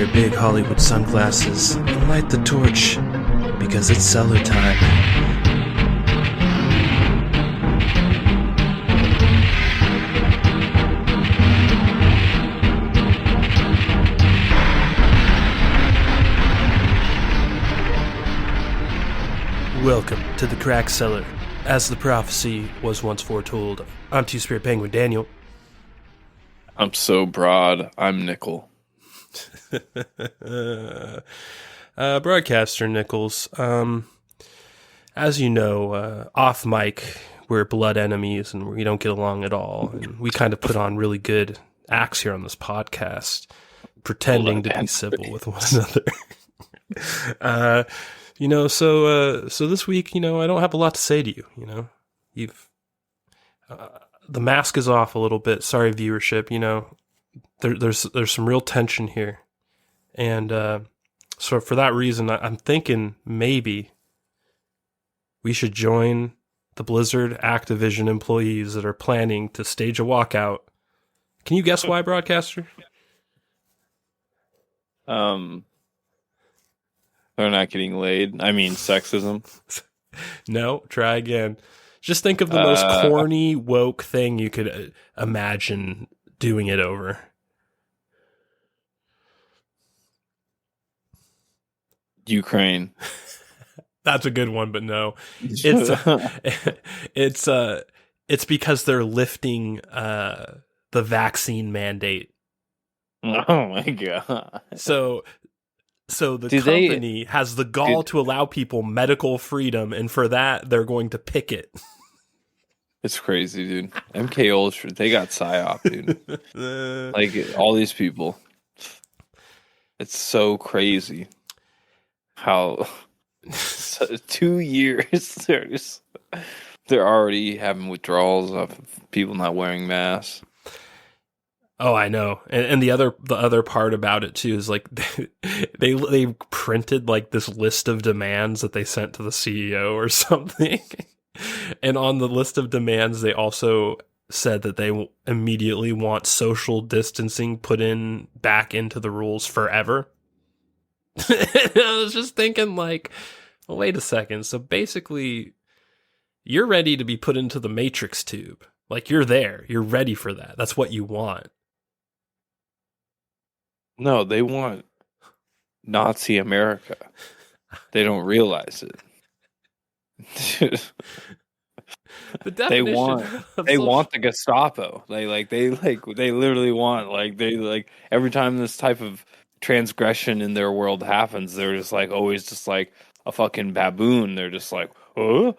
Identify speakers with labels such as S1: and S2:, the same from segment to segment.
S1: your big Hollywood sunglasses and light the torch, because it's cellar time. Welcome to the Crack Cellar. As the prophecy was once foretold, I'm Two-Spirit Penguin Daniel.
S2: I'm so broad, I'm Nickel.
S1: Broadcaster Nickels. As you know, off mic, we're blood enemies and we don't get along at all. And we kind of put on really good acts here on this podcast, pretending to be civil with one another. So this week, I don't have a lot to say to you. The mask is off a little bit. Sorry, viewership. There's some real tension here, and so for that reason, I'm thinking maybe we should join the Blizzard Activision employees that are planning to stage a walkout. Can you guess why, broadcaster?
S2: They're not getting laid. I mean, sexism.
S1: No, try again. Just think of the most corny, woke thing you could imagine doing it over.
S2: Ukraine.
S1: That's a good one, but no. It's because they're lifting the vaccine mandate.
S2: Oh my god.
S1: So the company has the gall to allow people medical freedom, and for that, they're going to picket.
S2: It's crazy, dude. MK Ultra, they got psyop, dude. Like, all these people. It's so crazy how 2 years they're already having withdrawals of people not wearing masks.
S1: Oh, I know. And the other part about it too is like they printed like this list of demands that they sent to the CEO or something. And on the list of demands, they also said that they immediately want social distancing put back into the rules forever. I was just thinking like, well, wait a second. So basically, you're ready to be put into the Matrix tube. Like, you're there. You're ready for that. That's what you want.
S2: No, they want Nazi America. They don't realize it. They want the Gestapo. They literally want every time this type of transgression in their world happens, they're just like always just like a fucking baboon. They're just like, huh?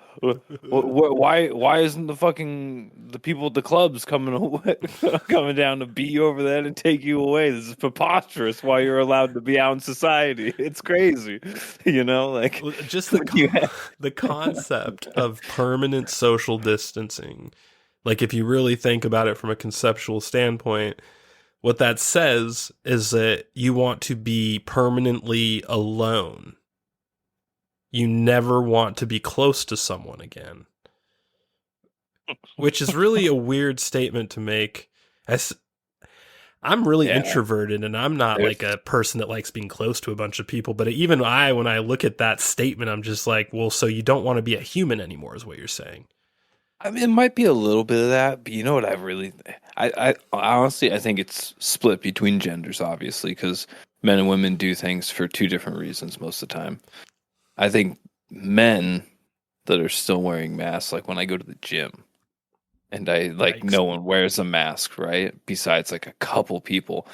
S2: Why isn't the people at the clubs coming down to beat you over the head and take you away? This is preposterous. Why you're allowed to be out in society? It's crazy, like
S1: just the concept of permanent social distancing. Like, if you really think about it from a conceptual standpoint, what that says is that you want to be permanently alone. You never want to be close to someone again, which is really a weird statement to make. I'm really introverted, and I'm not like a person that likes being close to a bunch of people. But even when I look at that statement, I'm just like, well, so you don't want to be a human anymore is what you're saying.
S2: I mean, it might be a little bit of that, but you know what I honestly, I think it's split between genders, obviously, because men and women do things for two different reasons most of the time. I think men that are still wearing masks, like when I go to the gym and no one wears a mask, right? Besides like a couple people.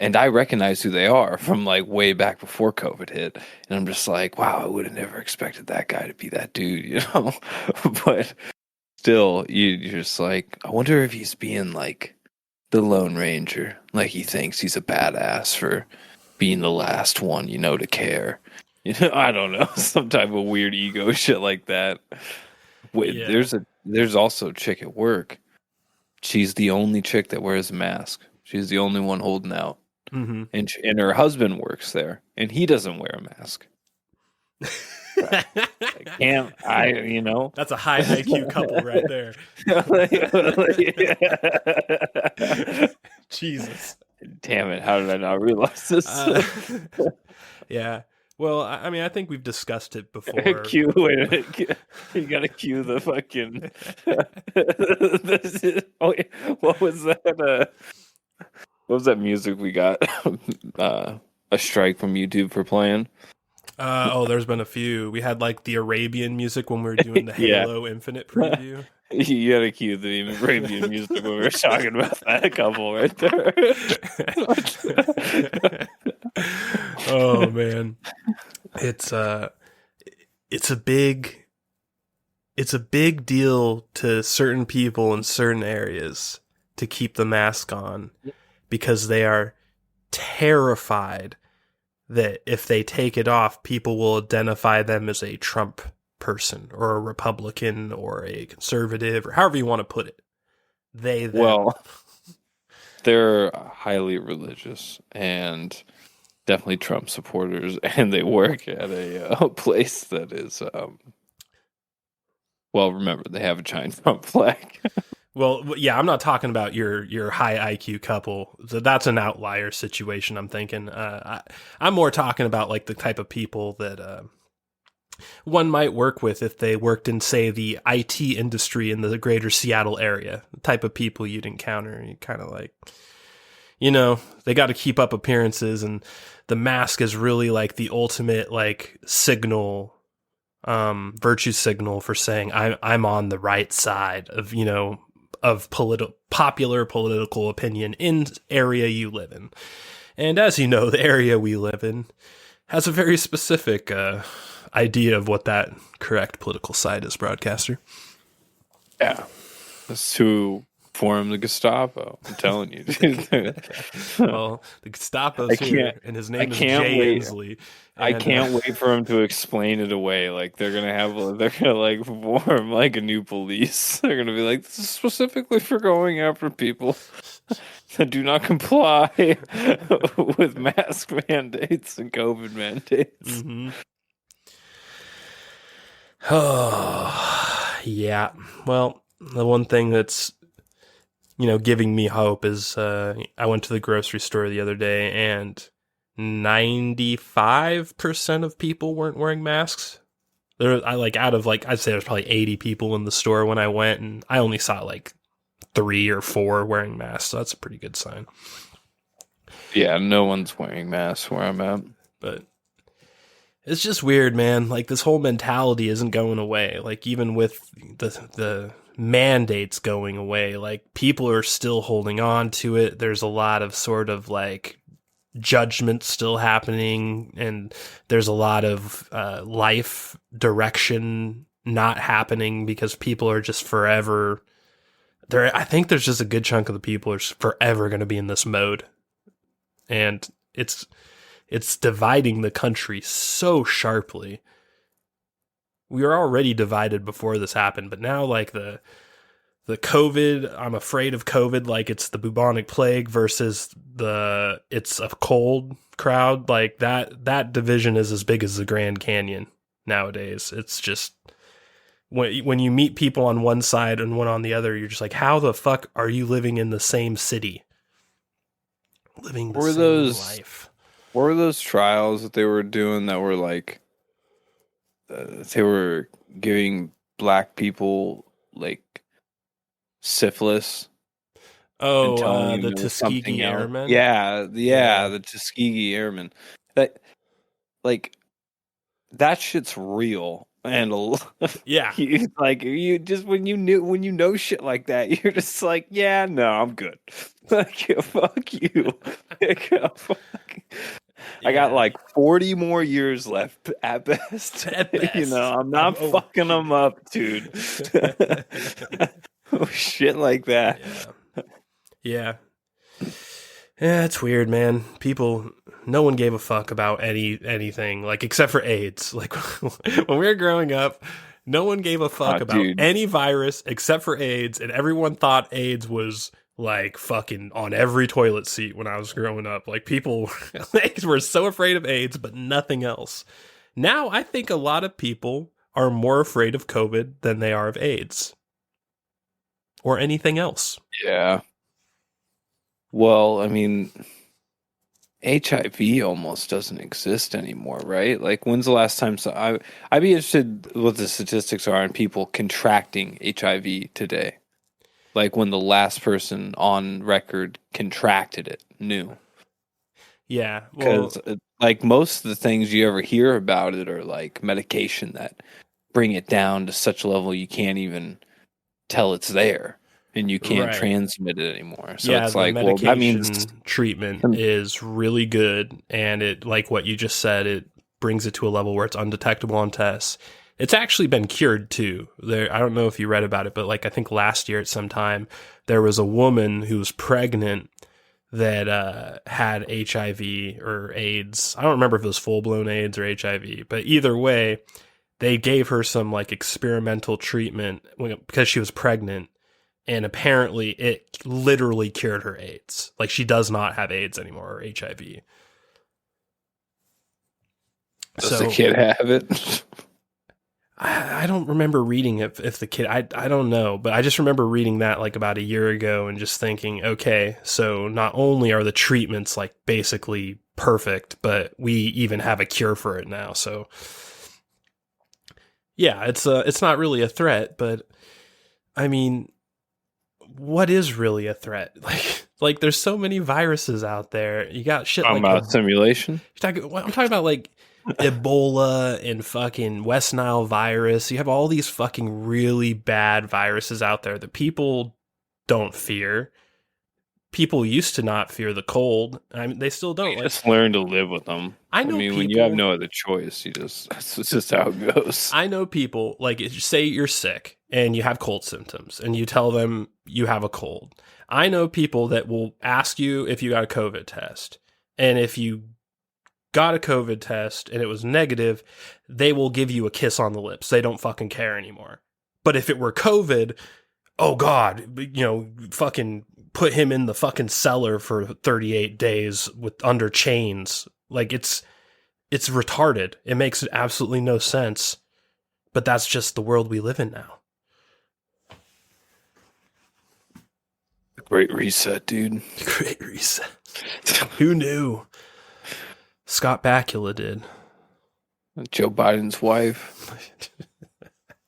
S2: And I recognize who they are from like way back before COVID hit. And I'm just like, wow, I would have never expected that guy to be that dude, But still, you're just like, I wonder if he's being like the Lone Ranger. Like he thinks he's a badass for being the last one, to care. I don't know, some type of weird ego shit like that. Wait, yeah. There's also a chick at work. She's the only chick that wears a mask. She's the only one holding out, and her husband works there, and he doesn't wear a mask.
S1: That's a high IQ couple right there. Jesus.
S2: Damn it! How did I not realize this?
S1: Yeah. Well, I mean, I think we've discussed it before.
S2: Cue, wait a minute. You gotta cue the fucking. What was that? What was that music we got? A strike from YouTube for playing.
S1: There's been a few. We had like the Arabian music when we were doing the
S2: Yeah.
S1: Halo Infinite preview.
S2: You gotta cue the Arabian music when we were talking about that couple right there.
S1: Oh man, it's a big deal to certain people in certain areas to keep the mask on because they are terrified that if they take it off, people will identify them as a Trump person or a Republican or a conservative or however you want to put it. Well,
S2: they're highly religious and definitely Trump supporters, and they work at a place that is well, remember they have a giant Trump flag.
S1: Well, yeah, I'm not talking about your high IQ couple. That's an outlier situation, I'm thinking. I'm more talking about like the type of people that one might work with if they worked in, say, the IT industry in the greater Seattle area. The type of people you'd encounter. You kind of like, they got to keep up appearances, and the mask is really like the ultimate like signal, virtue signal for saying I'm on the right side of, of popular political opinion in area you live in. And as you know, the area we live in has a very specific idea of what that correct political side is, Broadcaster.
S2: Yeah. That's who formed the Gestapo. I'm telling you, dude.
S1: Well, the Gestapo's here, and his name is Jay Inslee.
S2: I can't wait for him to explain it away. Like they're gonna like form like a new police. They're gonna be like, this is specifically for going after people that do not comply with mask mandates and COVID mandates.
S1: Mm-hmm. Oh, yeah. Well, the one thing that's giving me hope is I went to the grocery store the other day and 95% of people weren't wearing masks. I'd say there's probably 80 people in the store when I went, and I only saw like 3 or 4 wearing masks. So that's a pretty good sign.
S2: Yeah, no one's wearing masks where I'm at.
S1: But it's just weird, man. Like this whole mentality isn't going away. Like even with the mandates going away, like people are still holding on to it. There's a lot of sort of like judgment still happening, and there's a lot of life direction not happening because people are just forever there. I think there's just a good chunk of the people are forever going to be in this mode, and it's dividing the country so sharply. We were already divided before this happened, but now like the COVID, I'm afraid of COVID, like it's the bubonic plague versus it's a cold crowd. Like that division is as big as the Grand Canyon nowadays. It's just when you meet people on one side and one on the other, you're just like, how the fuck are you living in the same city? Living the same life.
S2: What were those trials that they were doing that were like, they were giving black people like syphilis?
S1: Oh, the Tuskegee Airmen?
S2: Yeah, the Tuskegee Airmen. That shit's real. And
S1: yeah,
S2: you just when you know shit like that, you're just like, yeah, no, I'm good. Like, fuck you. I got like 40 more years left at best. I'm not fucking them up, dude. Oh, shit like that.
S1: Yeah. Yeah, it's weird, man. No one gave a fuck about anything, like, except for AIDS. Like, when we were growing up, no one gave a fuck about any virus except for AIDS, and everyone thought AIDS was, like, fucking on every toilet seat when I was growing up. Like, people were so afraid of AIDS, but nothing else. Now, I think a lot of people are more afraid of COVID than they are of AIDS. Or anything else.
S2: Yeah. Well, I mean, HIV almost doesn't exist anymore, right? Like, when's the last time? I'd be interested what the statistics are on people contracting HIV today. Like when the last person on record contracted it, new.
S1: Yeah,
S2: Because like most of the things you ever hear about it are like medication that bring it down to such a level you can't even tell it's there. And you can't
S1: right.
S2: transmit it anymore. So
S1: Yeah,
S2: it's
S1: the
S2: like, well, that means
S1: medication treatment is really good, and it, like what you just said, it brings it to a level where it's undetectable on tests. It's actually been cured too. I don't know if you read about it, but like I think last year at some time there was a woman who was pregnant that had HIV or AIDS. I don't remember if it was full blown AIDS or HIV, but either way, they gave her some like experimental treatment because she was pregnant. And apparently it literally cured her AIDS. Like she does not have AIDS anymore, or HIV.
S2: Does the kid have it?
S1: I don't remember reading it if the kid, I don't know, but I just remember reading that like about a year ago and just thinking, okay, so not only are the treatments like basically perfect, but we even have a cure for it now. So yeah, it's not really a threat, but I mean, what is really a threat? Like there's so many viruses out there. You got shit like
S2: about simulation.
S1: I'm talking about like Ebola and fucking West Nile virus. You have all these fucking really bad viruses out there that people don't fear. People used to not fear the cold. I mean, they still don't.
S2: You just learn to live with them.
S1: I know
S2: when you have no other choice, it's just how it goes.
S1: I know people, like, say you're sick and you have cold symptoms and you tell them you have a cold. I know people that will ask you if you got a COVID test. And if you got a COVID test and it was negative, they will give you a kiss on the lips. They don't fucking care anymore. But if it were COVID, oh God, fucking put him in the fucking cellar for 38 days with under chains. Like it's retarded. It makes absolutely no sense. But that's just the world we live in now.
S2: Great reset, dude.
S1: Great reset. Who knew? Scott Bakula did.
S2: Joe Biden's wife.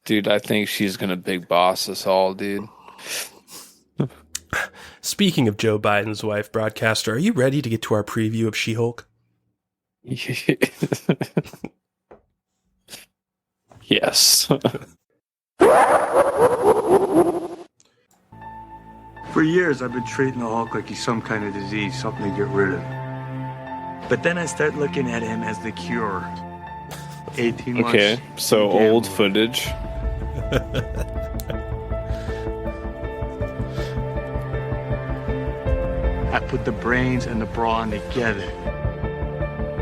S2: Dude, I think she's going to big boss us all, dude.
S1: Speaking of Joe Biden's wife, broadcaster, are you ready to get to our preview of She-Hulk?
S2: Yes.
S3: For years, I've been treating the Hulk like he's some kind of disease, something to get rid of. But then I start looking at him as the cure. 18 months.
S2: Okay, so old footage.
S3: I put the brains and the brawn together.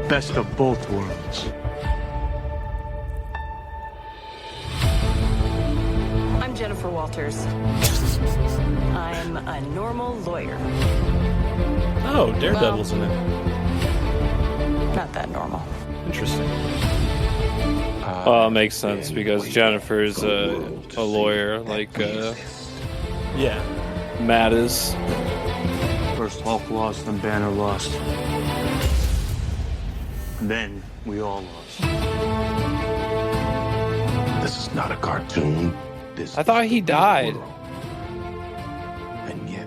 S3: Best of both worlds.
S4: I'm Jennifer Walters. I'm a normal lawyer.
S1: Oh, Daredevil's in it.
S4: Not that normal.
S1: Interesting.
S2: Well, it makes sense because Jennifer's a lawyer, like
S1: Yeah.
S2: Matt is.
S3: First Hulk lost, then Banner lost. And then we all lost.
S5: This is not a cartoon.
S2: I thought he died.
S5: And yet,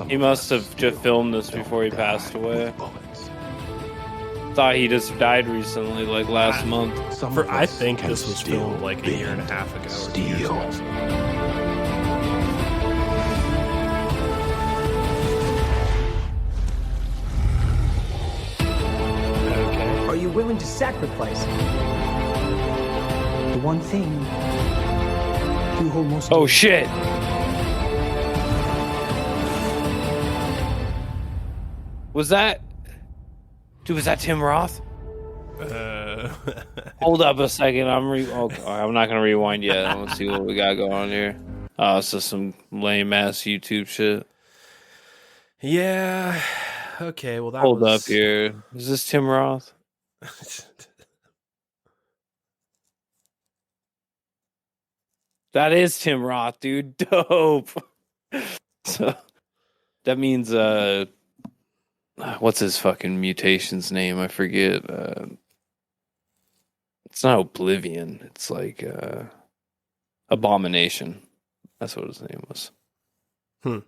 S2: He must have just filmed this before he passed away. Thought he just died recently, like last month.
S1: I think this was filmed like a year and a half ago. Or 2 years ago. Okay.
S6: Are you willing to sacrifice the one thing you hold most?
S2: Oh shit! Was that? Dude, was that Tim Roth? Hold up a second. I'm not gonna rewind yet. I want to see what we got going on here. Oh, it's just some lame ass YouTube shit.
S1: Yeah. Okay. Well,
S2: Hold up here. Is this Tim Roth? That is Tim Roth, dude. Dope. So that means what's his fucking mutation's name? I forget. It's not Oblivion. It's like Abomination. That's what his name was.
S1: Hmm.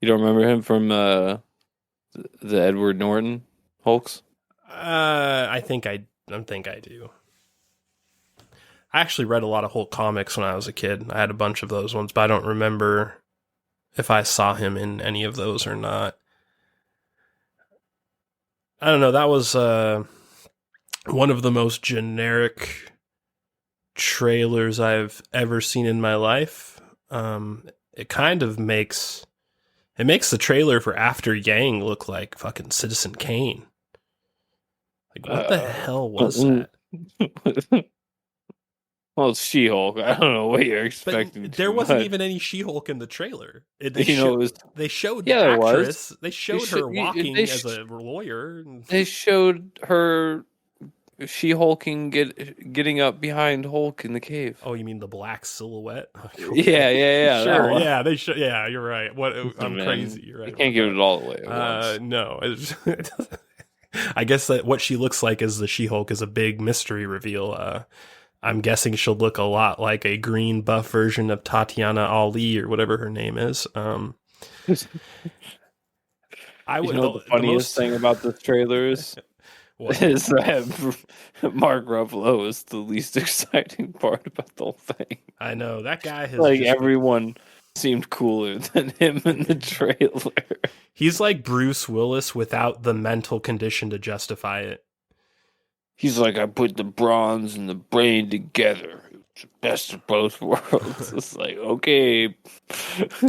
S2: You don't remember him from the Edward Norton Hulks?
S1: I think I do. I actually read a lot of Hulk comics when I was a kid. I had a bunch of those ones, but I don't remember if I saw him in any of those or not. I don't know. That was one of the most generic trailers I've ever seen in my life. It kind of makes the trailer for After Yang look like fucking Citizen Kane. Like, what the hell was that?
S2: Well, it's She-Hulk. I don't know what you're expecting.
S1: But there wasn't even any She-Hulk in the trailer. They showed the
S2: there
S1: actress.
S2: was.
S1: They showed her walking as a lawyer.
S2: They showed her She-Hulking getting up behind Hulk in the cave.
S1: Oh, you mean the black silhouette?
S2: Yeah.
S1: Sure. Yeah, they show. Yeah, you're right. I'm
S2: Man,
S1: crazy. You're right.
S2: You can't give it all away at once.
S1: No. I guess that what she looks like as the She-Hulk is a big mystery reveal. I'm guessing she'll look a lot like a green buff version of Tatiana Ali or whatever her name is.
S2: The funniest thing about this trailer is that Mark Ruffalo is the least exciting part about the whole thing.
S1: I know that guy has
S2: everyone seemed cooler than him in the trailer.
S1: He's like Bruce Willis without the mental condition to justify it.
S2: He's like, I put the bronze and the brain together. It's the best of both worlds. It's like, okay,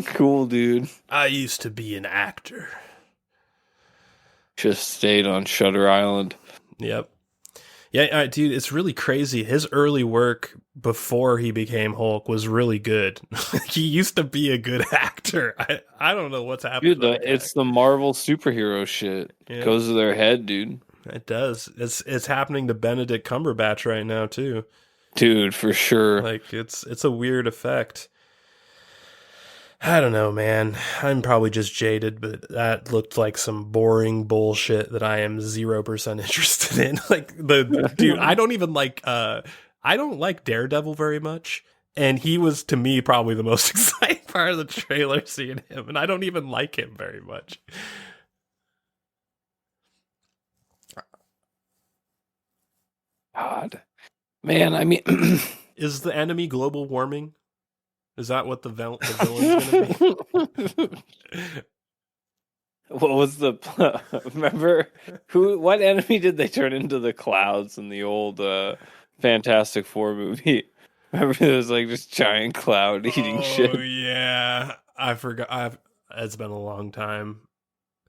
S2: cool, dude.
S1: I used to be an actor.
S2: Just stayed on Shutter Island.
S1: Yep. Yeah, dude, it's really crazy. His early work before he became Hulk was really good. He used to be a good actor. I don't know what's happening.
S2: Dude, it's the Marvel superhero shit. Yeah. It goes to their head, dude.
S1: It does. It's happening to Benedict Cumberbatch right now too.
S2: Dude, for sure.
S1: Like it's a weird effect. I don't know, man. I'm probably just jaded, but that looked like some boring bullshit that I am 0% interested in. Like dude, I don't even like I don't like Daredevil very much. And he was, to me, probably the most exciting part of the trailer, seeing him. And I don't even like him very much.
S2: God. Man, I mean...
S1: Is the enemy global warming? Is that what the villain's going to be?
S2: What was remember what enemy did they turn into the clouds in the old Fantastic Four movie? Remember there was like this giant cloud eating shit?
S1: Oh yeah. I forgot. It's been a long time.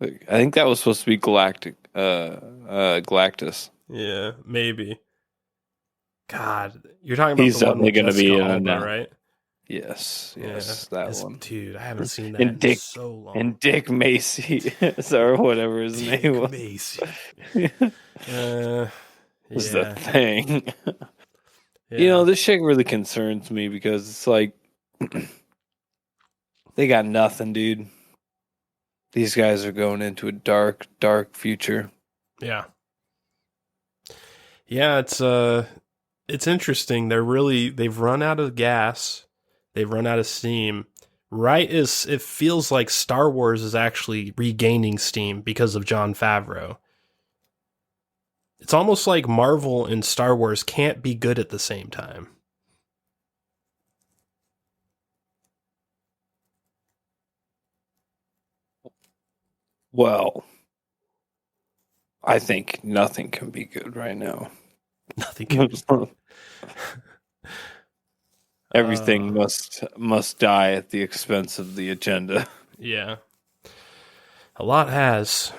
S2: I think that was supposed to be Galactus.
S1: Yeah, maybe. God, you're talking about
S2: he's
S1: the one
S2: definitely going to be in
S1: that, right?
S2: Yes,
S1: Yeah,
S2: that one.
S1: Dude, I haven't seen that in so long.
S2: And Dick Macy, or whatever his name was.
S1: Macy.
S2: Was the thing. Yeah. You know, this shit really concerns me because it's like they got nothing, dude. These guys are going into a dark, dark future.
S1: Yeah. Yeah, it's interesting. They've run out of gas. They've run out of steam. Right as it feels like Star Wars is actually regaining steam because of Jon Favreau. It's almost like Marvel and Star Wars can't be good at the same time.
S2: Well, I think nothing can be good right now.
S1: Nothing can be good.
S2: Everything must die at the expense of the agenda.
S1: Yeah. A lot has.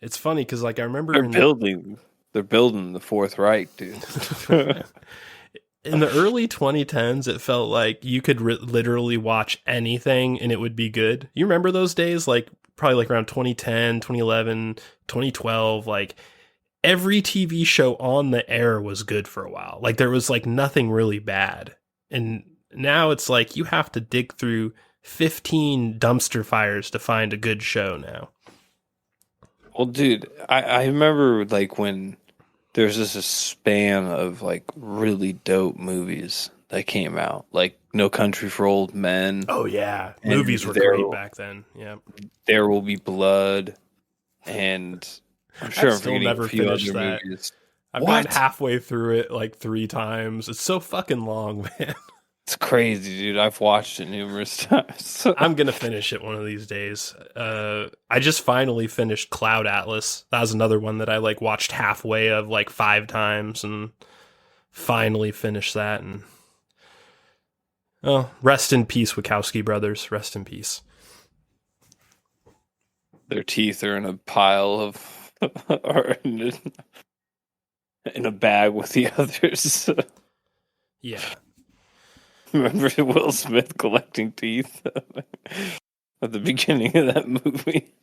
S1: It's funny because, like, I remember
S2: they're building the Fourth Reich, dude.
S1: In the early 2010s, it felt like you could literally watch anything and it would be good. You remember those days? Like, probably like around 2010, 2011, 2012, like every TV show on the air was good for a while. Like there was like nothing really bad. And now it's like you have to dig through 15 dumpster fires to find a good show now.
S2: Well, dude, I remember like when there's just a span of like really dope movies that came out, like No Country for Old Men.
S1: Oh yeah,
S2: And
S1: movies were great back then. Yeah,
S2: There Will Be Blood, and I'm sure
S1: I've
S2: I'm
S1: still
S2: forgetting
S1: never
S2: a few other
S1: finished that.
S2: movies.
S1: I've
S2: What?
S1: gone halfway through it like 3 times. It's so fucking long, man.
S2: It's crazy, dude. I've watched it numerous times.
S1: I'm gonna finish it one of these days. I just finally finished Cloud Atlas. That was another one that I like watched halfway of like 5 times, and finally finished that. And oh, rest in peace, Wachowski brothers. Rest in peace.
S2: Their teeth are in a pile of, or in a bag with the others.
S1: Yeah.
S2: Remember Will Smith collecting teeth at the beginning of that movie?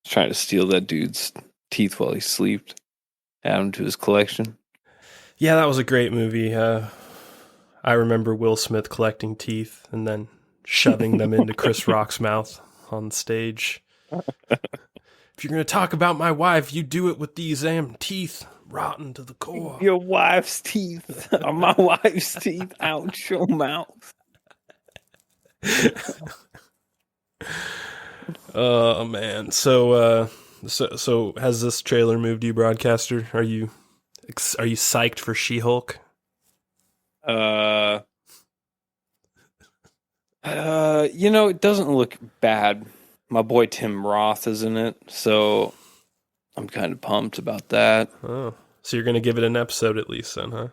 S2: Trying to steal that dude's teeth while he slept. Add them to his collection.
S1: Yeah, that was a great movie. I remember Will Smith collecting teeth and then shoving them into Chris Rock's mouth on stage. If you're going to talk about my wife, you do it with these teeth rotten to the core.
S2: Your wife's teeth are my wife's teeth out your mouth.
S1: Oh man. So has this trailer moved you, Broadcaster? Are you psyched for She-Hulk?
S2: It doesn't look bad. My boy Tim Roth is in it, so I'm kind of pumped about that.
S1: Oh, so you're going to give it an episode at least then, huh?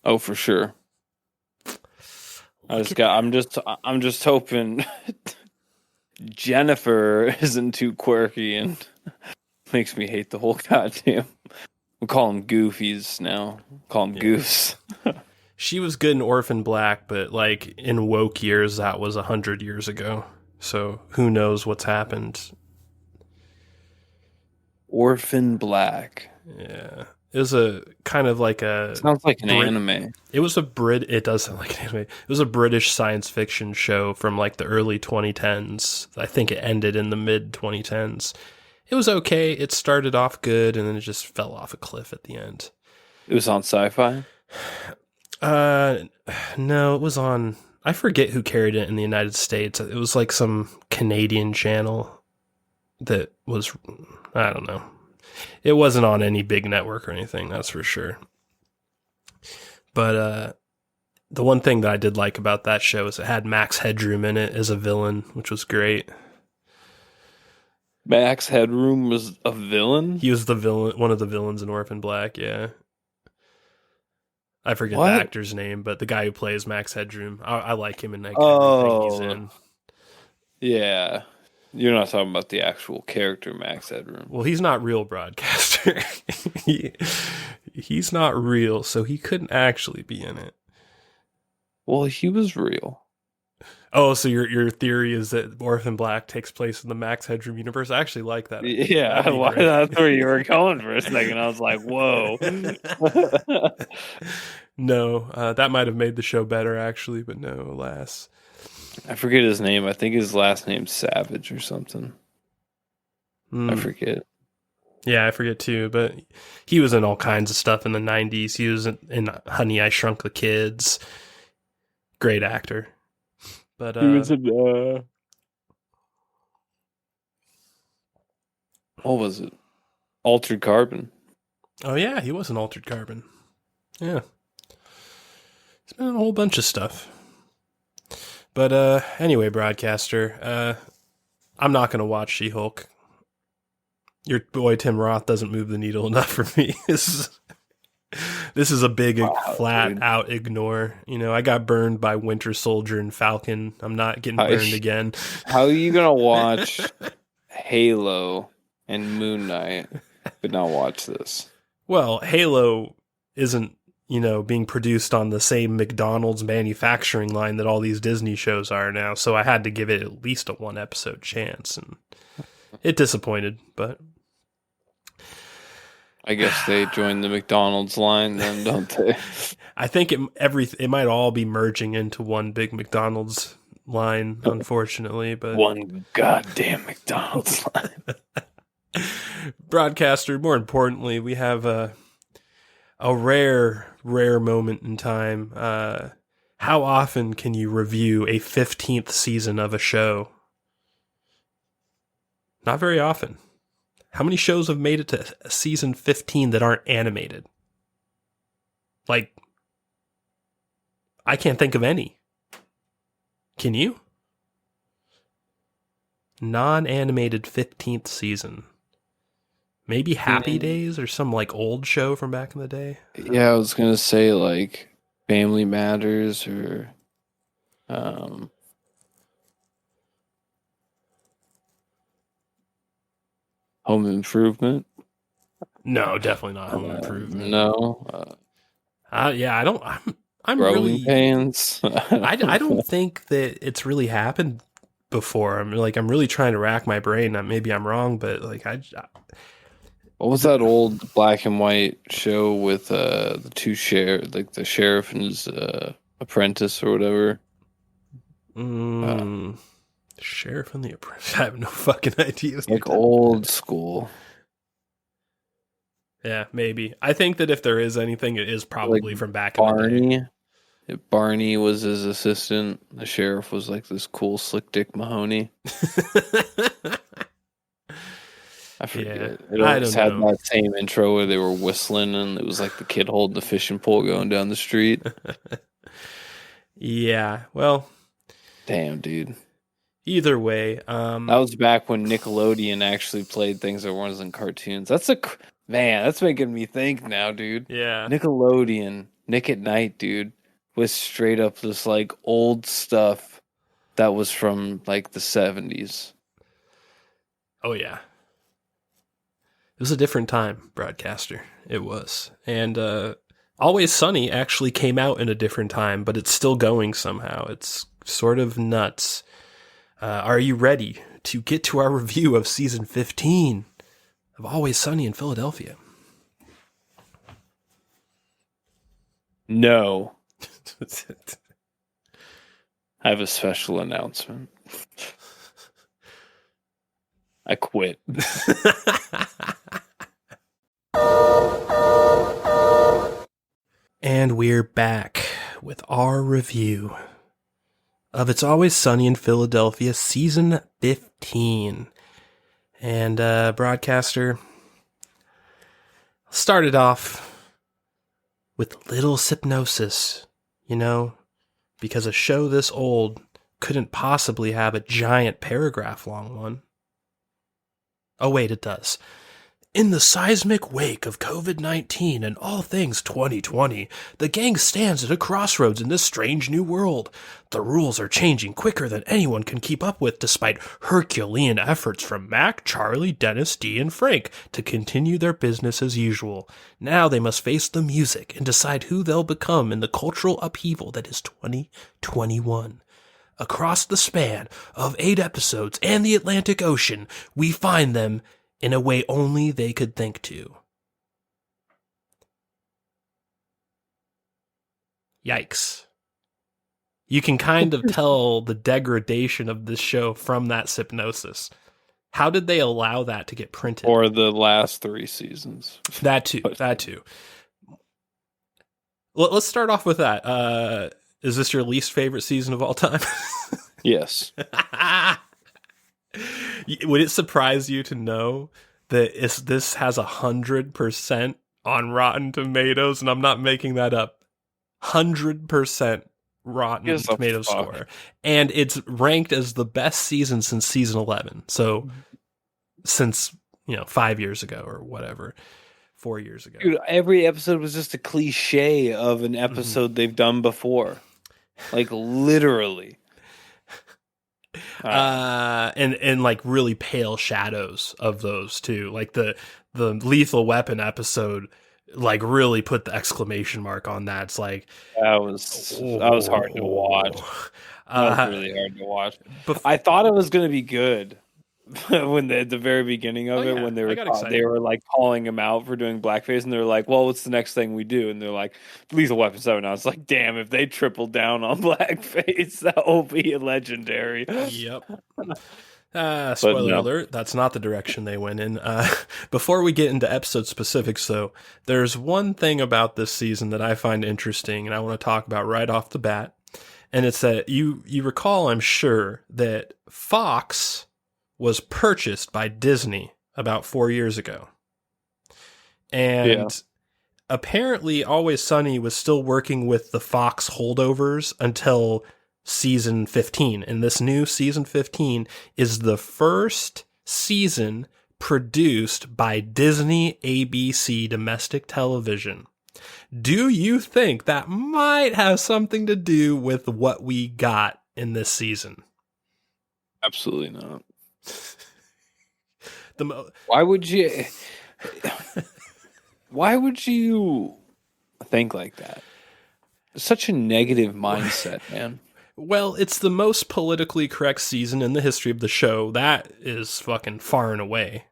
S2: Oh, for sure. I'm just hoping Jennifer isn't too quirky and makes me hate the whole goddamn. We'll call them goofies now. Call them goofs.
S1: She was good in Orphan Black, but like in woke years, that was 100 years ago. So who knows what's happened?
S2: Orphan Black.
S1: Yeah. It was a kind of like a...
S2: Sounds like an anime.
S1: It was a It does sound like an anime. It was a British science fiction show from like the early 2010s. I think it ended in the mid 2010s. It was okay. It started off good, and then it just fell off a cliff at the end.
S2: It was on Sci-Fi?
S1: No, it was on... I forget who carried it in the United States. It was like some Canadian channel that was... I don't know. It wasn't on any big network or anything, that's for sure. But the one thing that I did like about that show is it had Max Headroom in it as a villain, which was great.
S2: Max Headroom was a villain?
S1: He was the villain, one of the villains in Orphan Black, yeah. I forget
S2: What?
S1: the actor's name, but the guy who plays Max Headroom, I like him in everything he's in.
S2: Yeah. You're not talking about the actual character Max Headroom.
S1: Well, he's not real, Broadcaster. He's not real, so he couldn't actually be in it.
S2: Well, he was real.
S1: Oh, so your theory is that Orphan Black takes place in the Max Headroom universe? I actually like that.
S2: Yeah,
S1: That'd be great.
S2: that's where you were going for a second. I was like, whoa.
S1: No, that might have made the show better, actually, but no, alas.
S2: I forget his name. I think his last name's Savage or something. I forget.
S1: Yeah, I forget too, but he was in all kinds of stuff in the 90s. He was in Honey, I Shrunk the Kids. Great actor. But
S2: He was in, what was it? Altered Carbon.
S1: oh yeah, he was in Altered Carbon. Yeah. He's been in a whole bunch of stuff. But anyway, Broadcaster, I'm not going to watch She-Hulk. Your boy Tim Roth doesn't move the needle enough for me. This is a big flat-out ignore. You know, I got burned by Winter Soldier and Falcon. I'm not getting burned again.
S2: How are you going to watch Halo and Moon Knight but not watch this?
S1: Well, Halo isn't, being produced on the same McDonald's manufacturing line that all these Disney shows are now, so I had to give it at least a 1-episode chance, and it disappointed, but...
S2: I guess they joined the McDonald's line then, don't they?
S1: I think it might all be merging into one big McDonald's line, unfortunately, but
S2: one goddamn McDonald's line.
S1: Broadcaster, more importantly, we have a rare moment in time. How often can you review a 15th season of a show? Not very often. How many shows have made it to season 15 that aren't animated? Like, I can't think of any. Can you? Non-animated 15th season. Maybe Happy Days or some like old show from back in the day.
S2: Yeah, I was gonna say like Family Matters or Home Improvement.
S1: No, definitely not Home Improvement.
S2: No.
S1: Yeah, I don't. I'm
S2: Growing
S1: really.
S2: Pains.
S1: I don't think that it's really happened before. I'm really trying to rack my brain. Maybe I'm wrong, but like
S2: what was that old black and white show with the two the sheriff and his apprentice or whatever?
S1: Sheriff and the Apprentice. I have no fucking idea.
S2: Like old school.
S1: Yeah, maybe. I think that if there is anything, it is probably
S2: Like
S1: from back in the day.
S2: Barney was his assistant. The sheriff was like this cool slick Dick Mahoney. I forget.
S1: Yeah,
S2: It always had that same intro where they were whistling and it was like the kid holding the fishing pole going down the street.
S1: Yeah, well.
S2: Damn, dude.
S1: Either way.
S2: That was back when Nickelodeon actually played things that weren't in cartoons. Man, that's making me think now, dude.
S1: Yeah.
S2: Nickelodeon, Nick at Night, dude, was straight up this like old stuff that was from like the 70s.
S1: Oh, yeah. It was a different time, Broadcaster. It was. And Always Sunny actually came out in a different time, but it's still going somehow. It's sort of nuts. Are you ready to get to our review of season 15 of Always Sunny in Philadelphia?
S2: No. I have a special announcement. I quit.
S1: And we're back with our review of It's Always Sunny in Philadelphia season 15. And Broadcaster started off with little hypnosis, because a show this old couldn't possibly have a giant paragraph long one. Oh wait, it does. In the seismic wake of COVID-19 and all things 2020, the gang stands at a crossroads in this strange new world. The rules are changing quicker than anyone can keep up with despite Herculean efforts from Mac, Charlie, Dennis, Dee, and Frank to continue their business as usual. Now they must face the music and decide who they'll become in the cultural upheaval that is 2021. Across the span of 8 episodes and the Atlantic Ocean, we find them in a way only they could think to. Yikes. You can kind of tell the degradation of this show from that hypnosis. How did they allow that to get printed?
S2: Or the last 3 seasons.
S1: That too. Let's start off with that. Is this your least favorite season of all time?
S2: Yes.
S1: Would it surprise you to know that this has 100% on Rotten Tomatoes? And I'm not making that up. 100% Rotten Tomatoes score. And it's ranked as the best season since season 11. So since, 5 years ago or whatever. 4 years ago.
S2: Dude, every episode was just a cliche of an episode they've done before. Like literally.
S1: And like really pale shadows of those too. Like the Lethal Weapon episode, like really put the exclamation mark on that. It's like
S2: that was hard to watch. That was really hard to watch. I thought it was going to be good, when at the very beginning of it,
S1: yeah.
S2: when
S1: I got excited.
S2: they were like calling him out for doing blackface, and they're like, "Well, what's the next thing we do?" And they're like, "Lethal Weapon 7." I was like, "Damn, if they triple down on blackface, that will be legendary."
S1: Yep. Spoiler alert, that's not the direction they went in. Before we get into episode specifics, though, there's one thing about this season that I find interesting and I want to talk about right off the bat. And it's that you recall, I'm sure, that Fox was purchased by Disney about 4 years ago. And apparently Always Sunny was still working with the Fox holdovers until season 15. And this new season 15 is the first season produced by Disney ABC domestic television. Do you think that might have something to do with what we got in this season?
S2: Absolutely not.
S1: Why would you
S2: think like that? It's such a negative mindset, man.
S1: Well, it's the most politically correct season in the history of the show. That is fucking far and away.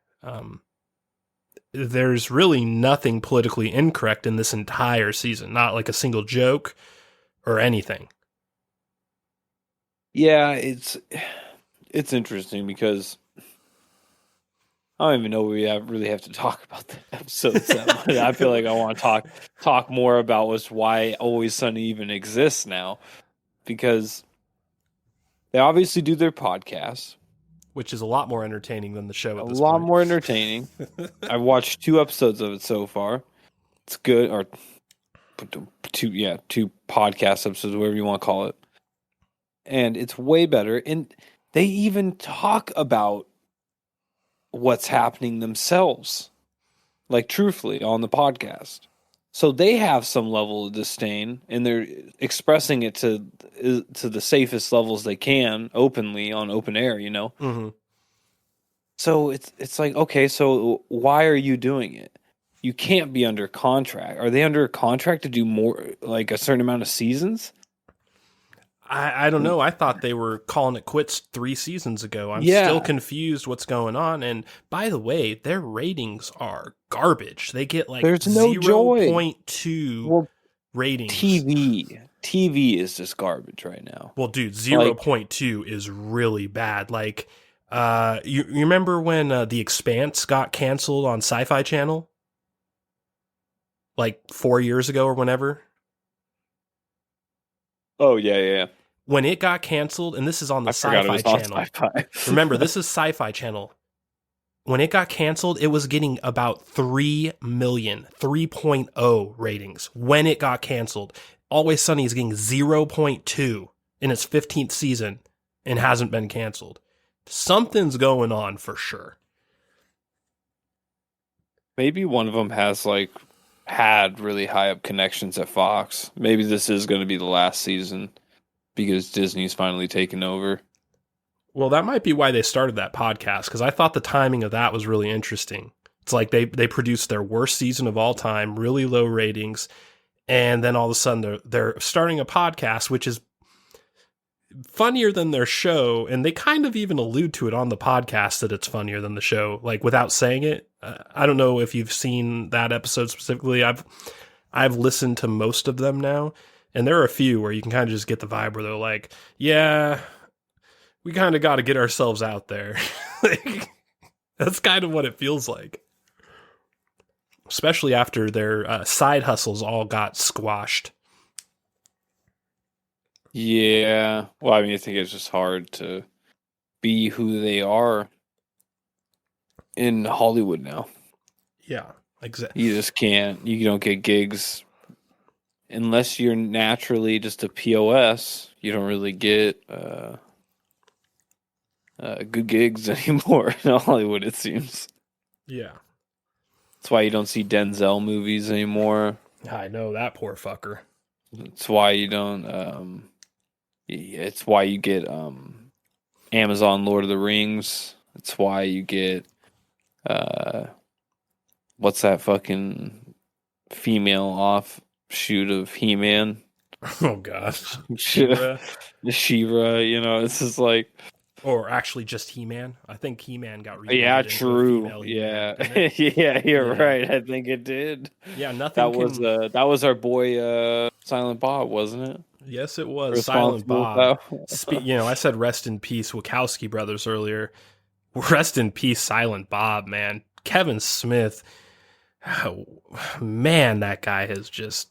S1: There's really nothing politically incorrect in this entire season. Not like a single joke or anything.
S2: Yeah, it's interesting because I don't even know we really have to talk about the episodes that much. I feel like I want to talk more about why Always Sunny even exists now, because they obviously do their podcast,
S1: which is a lot more entertaining than the show at this point.
S2: A lot more entertaining. I've watched 2 episodes of it so far. It's good, or two podcast episodes, whatever you want to call it. And it's way better. And they even talk about what's happening themselves, like truthfully on the podcast. So they have some level of disdain, and they're expressing it to the safest levels they can, openly on open air, you know?
S1: Mm-hmm.
S2: So it's like, okay, so why are you doing it? You can't be under contract. Are they under a contract to do more, like a certain amount of seasons?
S1: I don't know. I thought they were calling it quits 3 seasons ago. I'm still confused what's going on. And by the way, their ratings are garbage. They get like
S2: there's no
S1: 0.2 ratings.
S2: TV is just garbage right now.
S1: Well, dude, 0.2 is really bad. Like, you remember when The Expanse got canceled on Sci-Fi Channel? Like 4 years ago or whenever?
S2: Oh, yeah.
S1: When it got canceled, and this is on the Sci-Fi Channel.
S2: Sci-Fi.
S1: Remember, this is Sci-Fi Channel. When it got canceled, it was getting about 3 million, 3.0 ratings. When it got canceled, Always Sunny is getting 0.2 in its 15th season and hasn't been canceled. Something's going on for sure.
S2: Maybe one of them has had really high up connections at Fox. Maybe this is going to be the last season because Disney's finally taken over.
S1: Well, that might be why they started that podcast, because I thought the timing of that was really interesting. It's like they produced their worst season of all time, really low ratings, and then all of a sudden they're starting a podcast, which is funnier than their show, and they kind of even allude to it on the podcast that it's funnier than the show, like without saying it. I don't know if you've seen that episode specifically. I've listened to most of them now, and there are a few where you can kind of just get the vibe where they're like, yeah, we kind of got to get ourselves out there. That's kind of what it feels like. Especially after their side hustles all got squashed.
S2: Yeah. Well, I mean, I think it's just hard to be who they are in Hollywood now.
S1: Yeah, exactly.
S2: You just can't. You don't get gigs unless you're naturally just a POS. You don't really get good gigs anymore in Hollywood, it seems.
S1: Yeah.
S2: That's why you don't see Denzel movies anymore.
S1: I know, that poor fucker.
S2: It's why you don't. It's why you get Amazon Lord of the Rings. It's why you get what's that fucking female offshoot of He-Man?
S1: Oh gosh,
S2: She-Ra. You know, it's just like
S1: Or actually just He-Man. I think He-Man got rebooted
S2: Yeah,
S1: into a
S2: true.
S1: female
S2: Yeah,
S1: He-Man, didn't it?
S2: yeah, you're
S1: Yeah.
S2: right. I think it did.
S1: Yeah, nothing
S2: That was our boy Silent Bob, wasn't it?
S1: Yes, it was Silent
S2: Responsible
S1: Bob.
S2: for
S1: I said rest in peace Wachowski brothers earlier. Rest in peace Silent Bob, man. Kevin Smith. Oh, man, that guy has just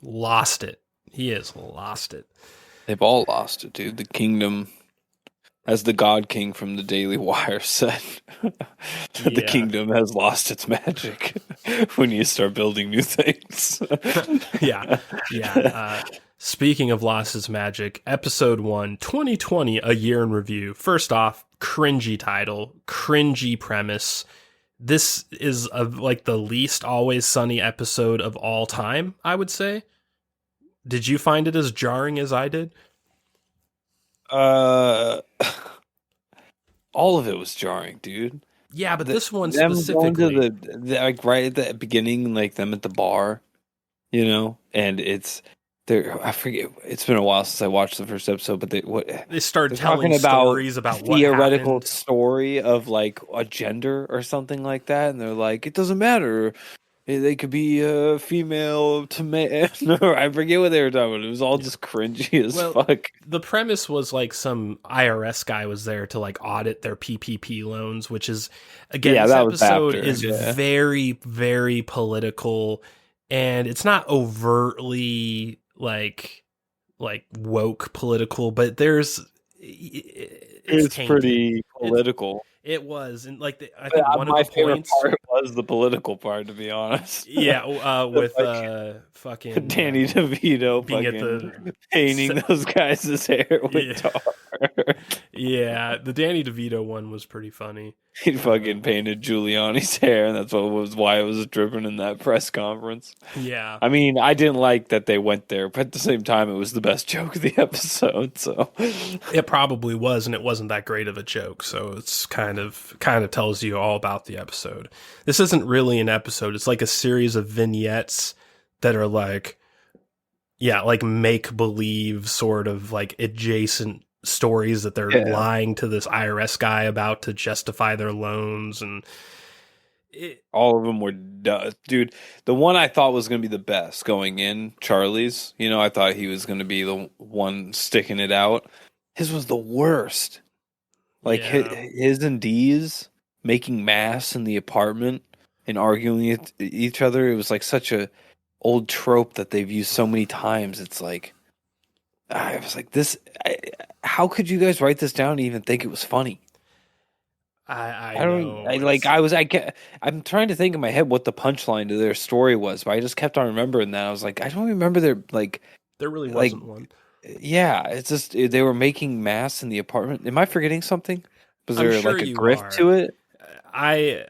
S1: lost it. He has lost it.
S2: They've all lost it, dude. The kingdom, as the God King from the Daily Wire said, the
S1: Yeah.
S2: kingdom has lost its magic when you start building new things.
S1: Yeah. Speaking of lost its magic, episode 1, 2020, a year in review. First off, cringy title, cringy premise. This is like the least Always Sunny episode of all time, I would say. Did you find it as jarring as I did?
S2: All of it was jarring, dude.
S1: Yeah, but this one
S2: them
S1: specifically.
S2: going to the like right at the beginning, like them at the bar, you know, and it's there. I forget. It's been a while since I watched the first episode, but
S1: they started
S2: they're
S1: telling
S2: talking about
S1: stories about what
S2: theoretical
S1: happened.
S2: story of like a gender or something like that, and they're like, it doesn't matter. They could be female to man. I forget what they were talking about. It was all just cringy as fuck.
S1: The premise was like some IRS guy was there to like audit their PPP loans, which is again, this episode is very, very political, and it's not overtly like woke political, but it's
S2: pretty political.
S1: It was, and like I think one
S2: my
S1: of the
S2: favorite
S1: points
S2: part was the political part, to be honest.
S1: Yeah, with fucking
S2: Danny DeVito
S1: being
S2: fucking
S1: at the
S2: painting those guys' hair with tar.
S1: Yeah, the Danny DeVito one was pretty funny.
S2: He fucking painted Giuliani's hair, and that's why it was dripping in that press conference.
S1: Yeah,
S2: I mean, I didn't like that they went there, but at the same time, it was the best joke of the episode. So
S1: it probably was, and it wasn't that great of a joke. So it's kind of tells you all about the episode. This isn't really an episode; it's like a series of vignettes that are like make believe, sort of like adjacent stories that they're lying to this IRS guy about to justify their loans, and
S2: all of them were dude. The one I thought was going to be the best going in, Charlie's. You know, I thought he was going to be the one sticking it out. His was the worst. Like his and Dee's making mass in the apartment and arguing with each other. It was like such a old trope that they've used so many times. It's like I was like, this. How could you guys write this down and even think it was funny?
S1: I
S2: don't.
S1: know.
S2: I'm trying to think in my head what the punchline to their story was, but I just kept on remembering that. I was like, I don't remember their like.
S1: There really wasn't one.
S2: Yeah, it's just they were making mass in the apartment. Am I forgetting something? Was there
S1: sure
S2: like a grift to it?
S1: I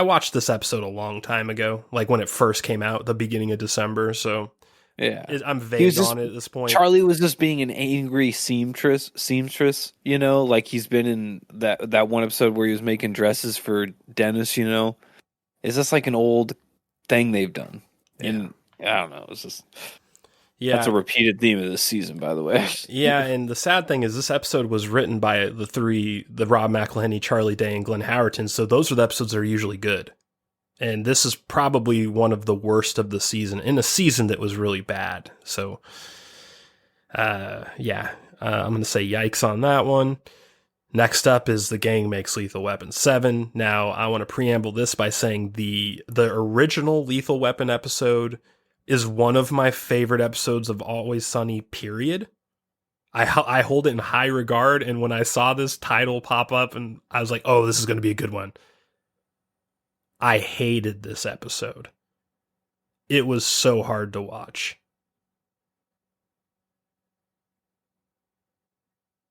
S1: watched this episode a long time ago, like when it first came out, the beginning of December. So
S2: yeah,
S1: I'm vague on it at this point.
S2: Charlie was just being an angry seamstress, you know, like he's been in that one episode where he was making dresses for Dennis, you know. Is this like an old thing they've done?
S1: Yeah.
S2: And I don't know. It's just
S1: that's
S2: a repeated theme of this season, by the way.
S1: Yeah, and the sad thing is this episode was written by the Rob McElhenney, Charlie Day, and Glenn Howerton, so those are the episodes that are usually good. And this is probably one of the worst of the season, in a season that was really bad. So, I'm going to say yikes on that one. Next up is The Gang Makes Lethal Weapon 7. Now, I want to preamble this by saying the original Lethal Weapon episode is one of my favorite episodes of Always Sunny, period. I hold it in high regard, and when I saw this title pop up, and I was like, oh, this is going to be a good one. I hated this episode. It was so hard to watch.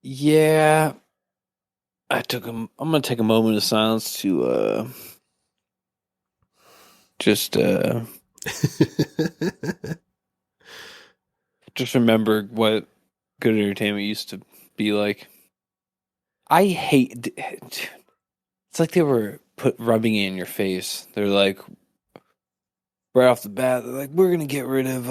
S2: Yeah. I'm going to take a moment of silence to just remember what good entertainment used to be like. I hate it's like they were rubbing it in your face. They're like, right off the bat, they're like, we're going to get rid of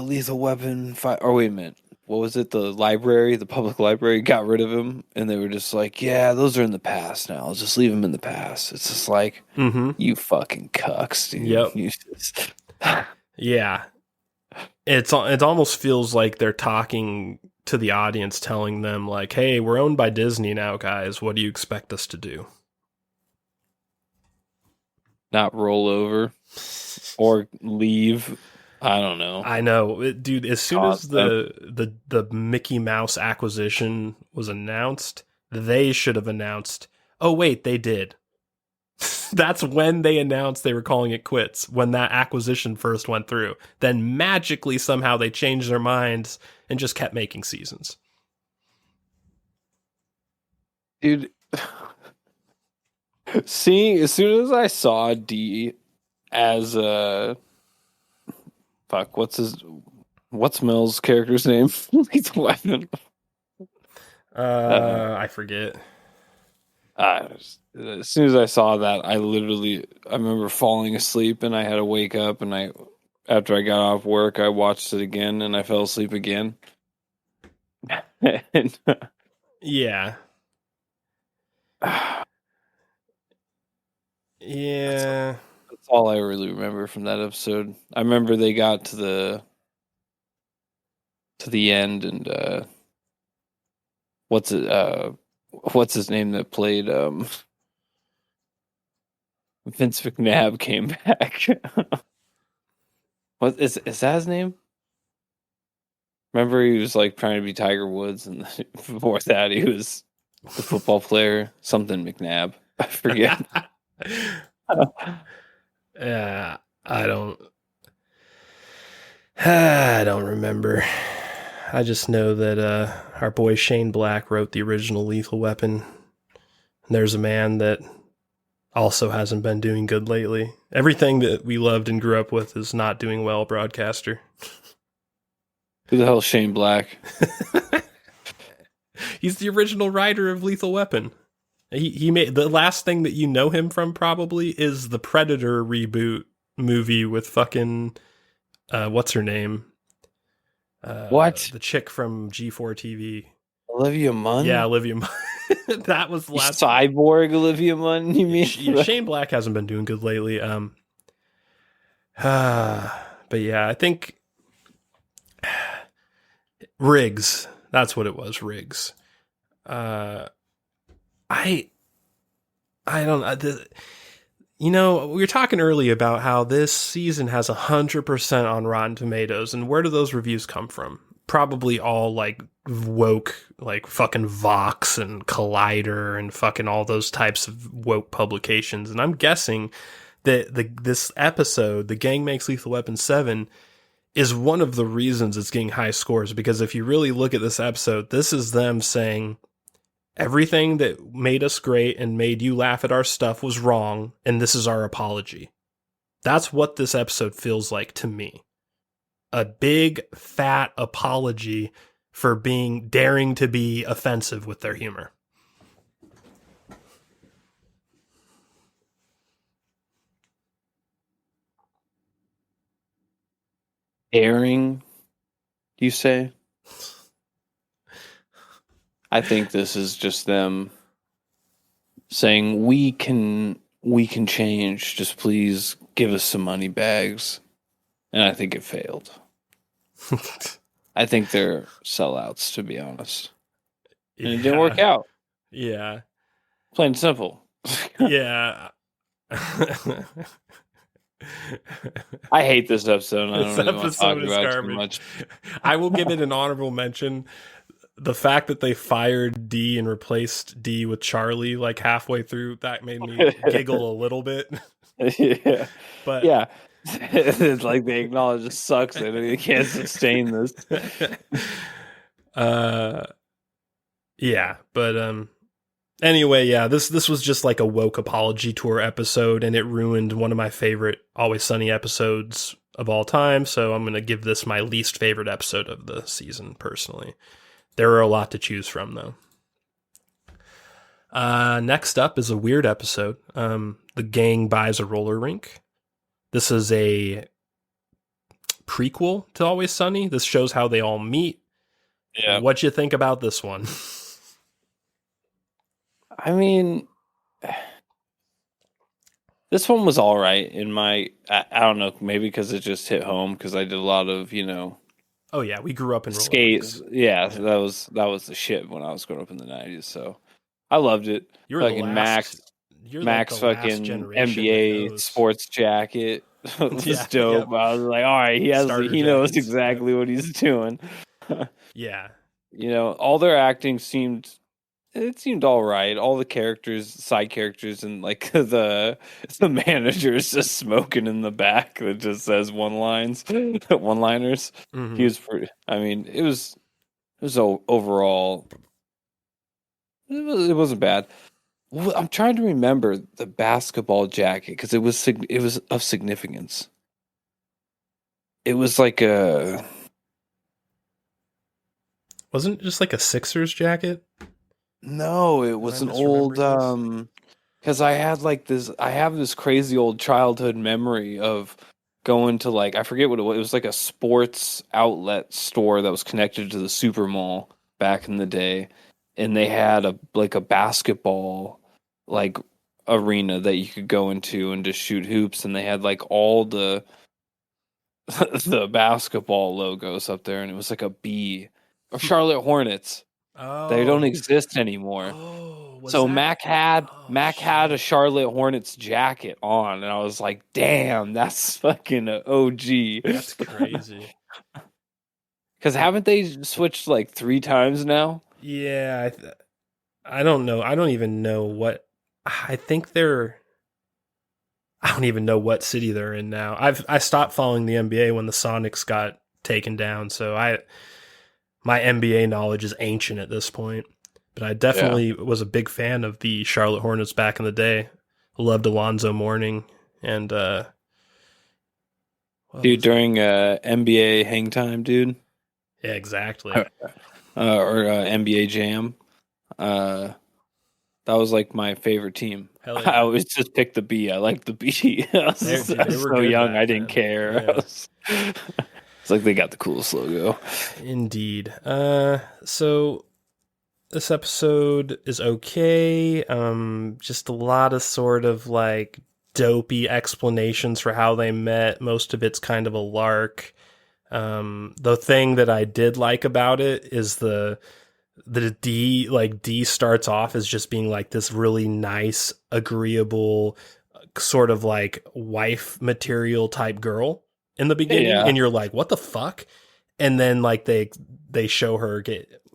S2: Lethal Weapon 5. Or wait a minute. what was it? The library, the public library got rid of him, and they were just like, "Yeah, those are in the past now. Let's just leave them in the past." It's just like, you fucking cucks, dude.
S1: Yep.
S2: You just...
S1: Yeah. It almost feels like they're talking to the audience, telling them like, "Hey, we're owned by Disney now, guys. What do you expect us to do?"
S2: Not roll over or leave. I don't know.
S1: I know, dude. As soon as the Mickey Mouse acquisition was announced, they should have announced. Oh wait, they did. That's when they announced they were calling it quits, when that acquisition first went through. Then magically somehow they changed their minds and just kept making seasons.
S2: Dude, see, as soon as I saw D as what's Mel's character's name? Lethal Weapon.
S1: I forget.
S2: As soon as I saw that, I remember falling asleep, and I had to wake up, and after I got off work, I watched it again, and I fell asleep again. And,
S1: yeah. Yeah.
S2: That's all I really remember from that episode. I remember they got to the end, and what's his name that played Vince McNabb came back. What is that his name? Remember he was like trying to be Tiger Woods, and before that he was the football player, something McNabb. I forget.
S1: I don't remember. I just know that our boy Shane Black wrote the original Lethal Weapon. And there's a man that also hasn't been doing good lately. Everything that we loved and grew up with is not doing well, broadcaster.
S2: Who the hell is Shane Black?
S1: He's the original writer of Lethal Weapon. He made the last thing that you know him from probably is the Predator reboot movie with fucking what's her name?
S2: What?
S1: The chick from G4 TV.
S2: Olivia Munn?
S1: Yeah, Olivia Munn. That was the last
S2: Cyborg Olivia Munn, you mean?
S1: Shane Black hasn't been doing good lately. But yeah, I think Riggs. That's what it was, Riggs. I don't we were talking earlier about how this season has 100% on Rotten Tomatoes, and where do those reviews come from? Probably all like woke, like fucking Vox and Collider and fucking all those types of woke publications. And I'm guessing that this episode, The Gang Makes Lethal Weapon 7, is one of the reasons it's getting high scores, because if you really look at this episode, this is them saying, everything that made us great and made you laugh at our stuff was wrong, and this is our apology. That's what this episode feels like to me. A big, fat apology for daring to be offensive with their humor.
S2: Daring, you say? I think this is just them saying we can change. Just please give us some money bags. And I think it failed. I think they're sellouts, to be honest. And it didn't work out.
S1: Yeah.
S2: Plain and simple.
S1: Yeah.
S2: I hate this episode. I don't
S1: This
S2: really want to talk
S1: episode is
S2: about it too
S1: garbage.
S2: much.
S1: I will give it an honorable mention. The fact that they fired D and replaced D with Charlie like halfway through, that made me giggle a little bit.
S2: Yeah.
S1: But
S2: yeah. It's like they acknowledge it sucks and they can't sustain this.
S1: Yeah, but anyway, yeah, this was just like a woke apology tour episode, and it ruined one of my favorite Always Sunny episodes of all time, so I'm going to give this my least favorite episode of the season, personally. There are a lot to choose from, though. Next up is a weird episode. The gang buys a roller rink. This is a prequel to Always Sunny. This shows how they all meet.
S2: Yeah.
S1: What you think about this one?
S2: I mean, this one was all right in my. I don't know, maybe because it just hit home because I did a lot of
S1: Oh yeah, we grew up in roller
S2: skates.
S1: rinks.
S2: Yeah, that was the shit when I was growing up in the 90s. So I loved it.
S1: You're the
S2: Fucking
S1: last. You're
S2: Max
S1: like the last
S2: fucking
S1: generation that
S2: NBA
S1: knows.
S2: sports jacket was
S1: Yeah,
S2: dope.
S1: yep.
S2: I was like, all right,
S1: Starter
S2: he knows
S1: jackets,
S2: exactly what he's doing.
S1: Yeah.
S2: All their acting seemed all right. All the characters, side characters, and like the manager is just smoking in the back that just says one-liners.
S1: Mhm.
S2: He was pretty. I mean, it was overall. It wasn't bad. I'm trying to remember the basketball jacket because it was of significance. It was like a.
S1: Wasn't it just like a Sixers jacket?
S2: No, it was
S1: Am
S2: an
S1: I
S2: old
S1: misremembering
S2: because I have this crazy old childhood memory of going to I forget what it was. It was like a sports outlet store that was connected to the Super Mall back in the day, and they had a basketball arena that you could go into and just shoot hoops, and they had all the the basketball logos up there, and it was like a bee or Charlotte Hornets.
S1: Oh,
S2: They don't exist anymore.
S1: Oh,
S2: So Mac had a Charlotte Hornets jacket on, and I was like, "Damn, that's fucking OG."
S1: That's crazy.
S2: Because haven't they switched 3 times now?
S1: Yeah, I don't know. I don't even know what. I think they're. I don't even know what city they're in now. I stopped following the NBA when the Sonics got taken down, so my NBA knowledge is ancient at this point. But I definitely was a big fan of the Charlotte Hornets back in the day. Loved Alonzo Mourning and
S2: dude, during NBA hang time, dude.
S1: Yeah, exactly.
S2: Or NBA Jam. That was my favorite team.
S1: Hell yeah.
S2: I always just picked the B. I liked the B. I was,
S1: They were
S2: so
S1: good
S2: young,
S1: back
S2: I didn't
S1: then.
S2: care.
S1: Yeah.
S2: It's like they got the coolest logo.
S1: Indeed. So this episode is okay. Just a lot of sort of dopey explanations for how they met. Most of it's kind of a lark. The thing that I did like about it is the D starts off as just being this really nice, agreeable, sort of wife material type girl in the beginning, and you're like, what the fuck? And then they show her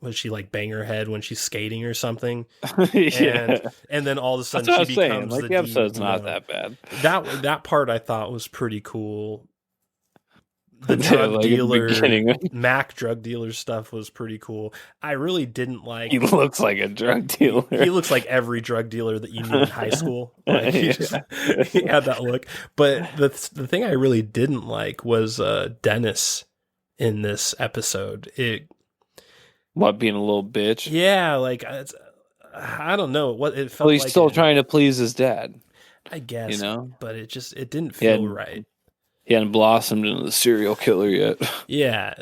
S1: was she bang her head when she's skating or something? And then all of a sudden she becomes
S2: the episode's not that bad.
S1: That part I thought was pretty cool. The drug dealer, Mac drug dealer stuff was pretty cool. I really didn't like.
S2: He looks like a drug dealer.
S1: He looks like every drug dealer that you knew in high school. He had that look. But the thing I really didn't like was Dennis in this episode.
S2: What, being a little bitch?
S1: Yeah, I don't know what it felt.
S2: Well, he's still trying to please his dad.
S1: I guess, but it didn't feel right.
S2: He hadn't blossomed into the serial killer yet.
S1: Yeah,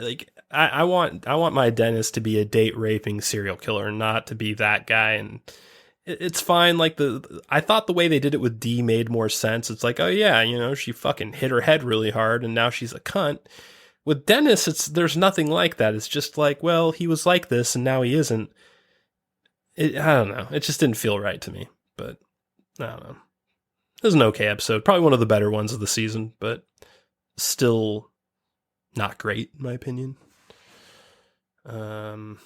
S1: I want my Dennis to be a date raping serial killer, not to be that guy. And it's fine. I thought the way they did it with D made more sense. It's oh yeah, she fucking hit her head really hard, and now she's a cunt. With Dennis, there's nothing like that. It's just well, he was like this, and now he isn't. I don't know. It just didn't feel right to me. But I don't know. It was an okay episode. Probably one of the better ones of the season, but still not great in my opinion.
S2: Well,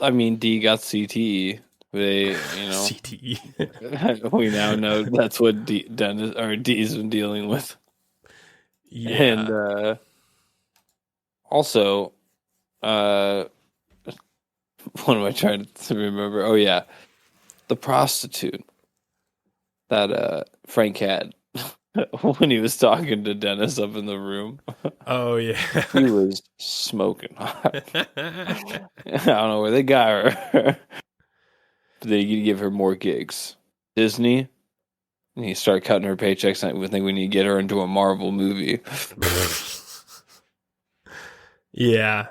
S2: I mean, D got CTE. CTE. We now know that's what D's been dealing with.
S1: Yeah.
S2: And also, what am I trying to remember? Oh yeah, the prostitute that Frank had when he was talking to Dennis up in the room.
S1: Oh yeah,
S2: he was smoking hot. I don't know where they got her. But they could give her more gigs. Disney, and he started cutting her paychecks. And I think we need to get her into a Marvel movie.
S1: Yeah.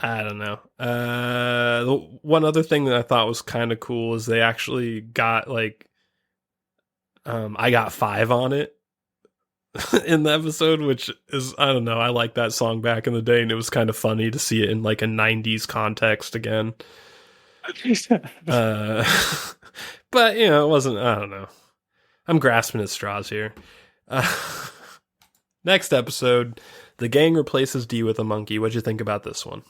S1: I don't know. The one other thing that I thought was kind of cool is they actually got like, I got 5 on it in the episode, which is, I don't know. I like that song back in the day, and it was kind of funny to see it in like a 90s context again. But you know, it wasn't, I don't know. I'm grasping at straws here. Next episode, the gang replaces D with a monkey. What'd you think about this one?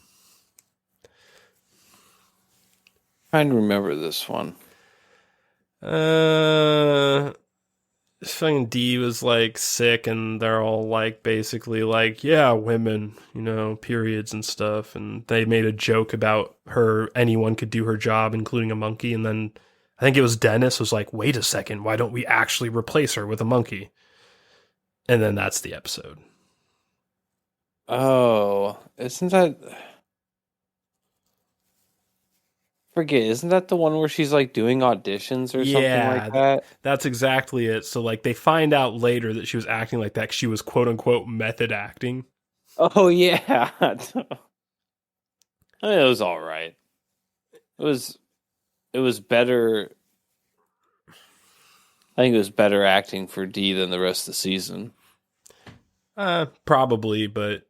S2: Trying to remember this one.
S1: Fucking D was like sick, and they're all like basically like, yeah, women, you know, periods and stuff. And they made a joke about her, anyone could do her job, including a monkey. And then I think it was Dennis was like, wait a second, why don't we actually replace her with a monkey? And then that's the episode.
S2: Oh, isn't that... Forget, isn't that the one where she's like doing auditions or something like that?
S1: That's exactly it. So like they find out later that she was acting like that 'cause she was quote unquote method acting.
S2: Oh yeah. I mean, it was all right. It was better. I think it was better acting for D than the rest of the season.
S1: Probably, but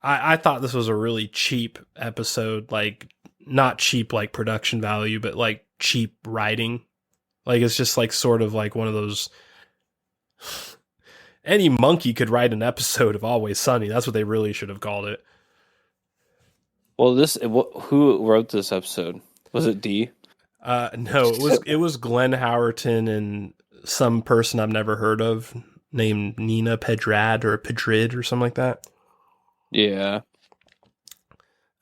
S1: I thought this was a really cheap episode, like not cheap like production value, but like cheap writing. Like it's just like sort of like one of those, any monkey could write an episode of Always Sunny. That's what they really should have called it.
S2: Well, who wrote this episode? Was it D?
S1: No, it was Glenn Howerton and some person I've never heard of named Nina Pedrid or something like that.
S2: Yeah.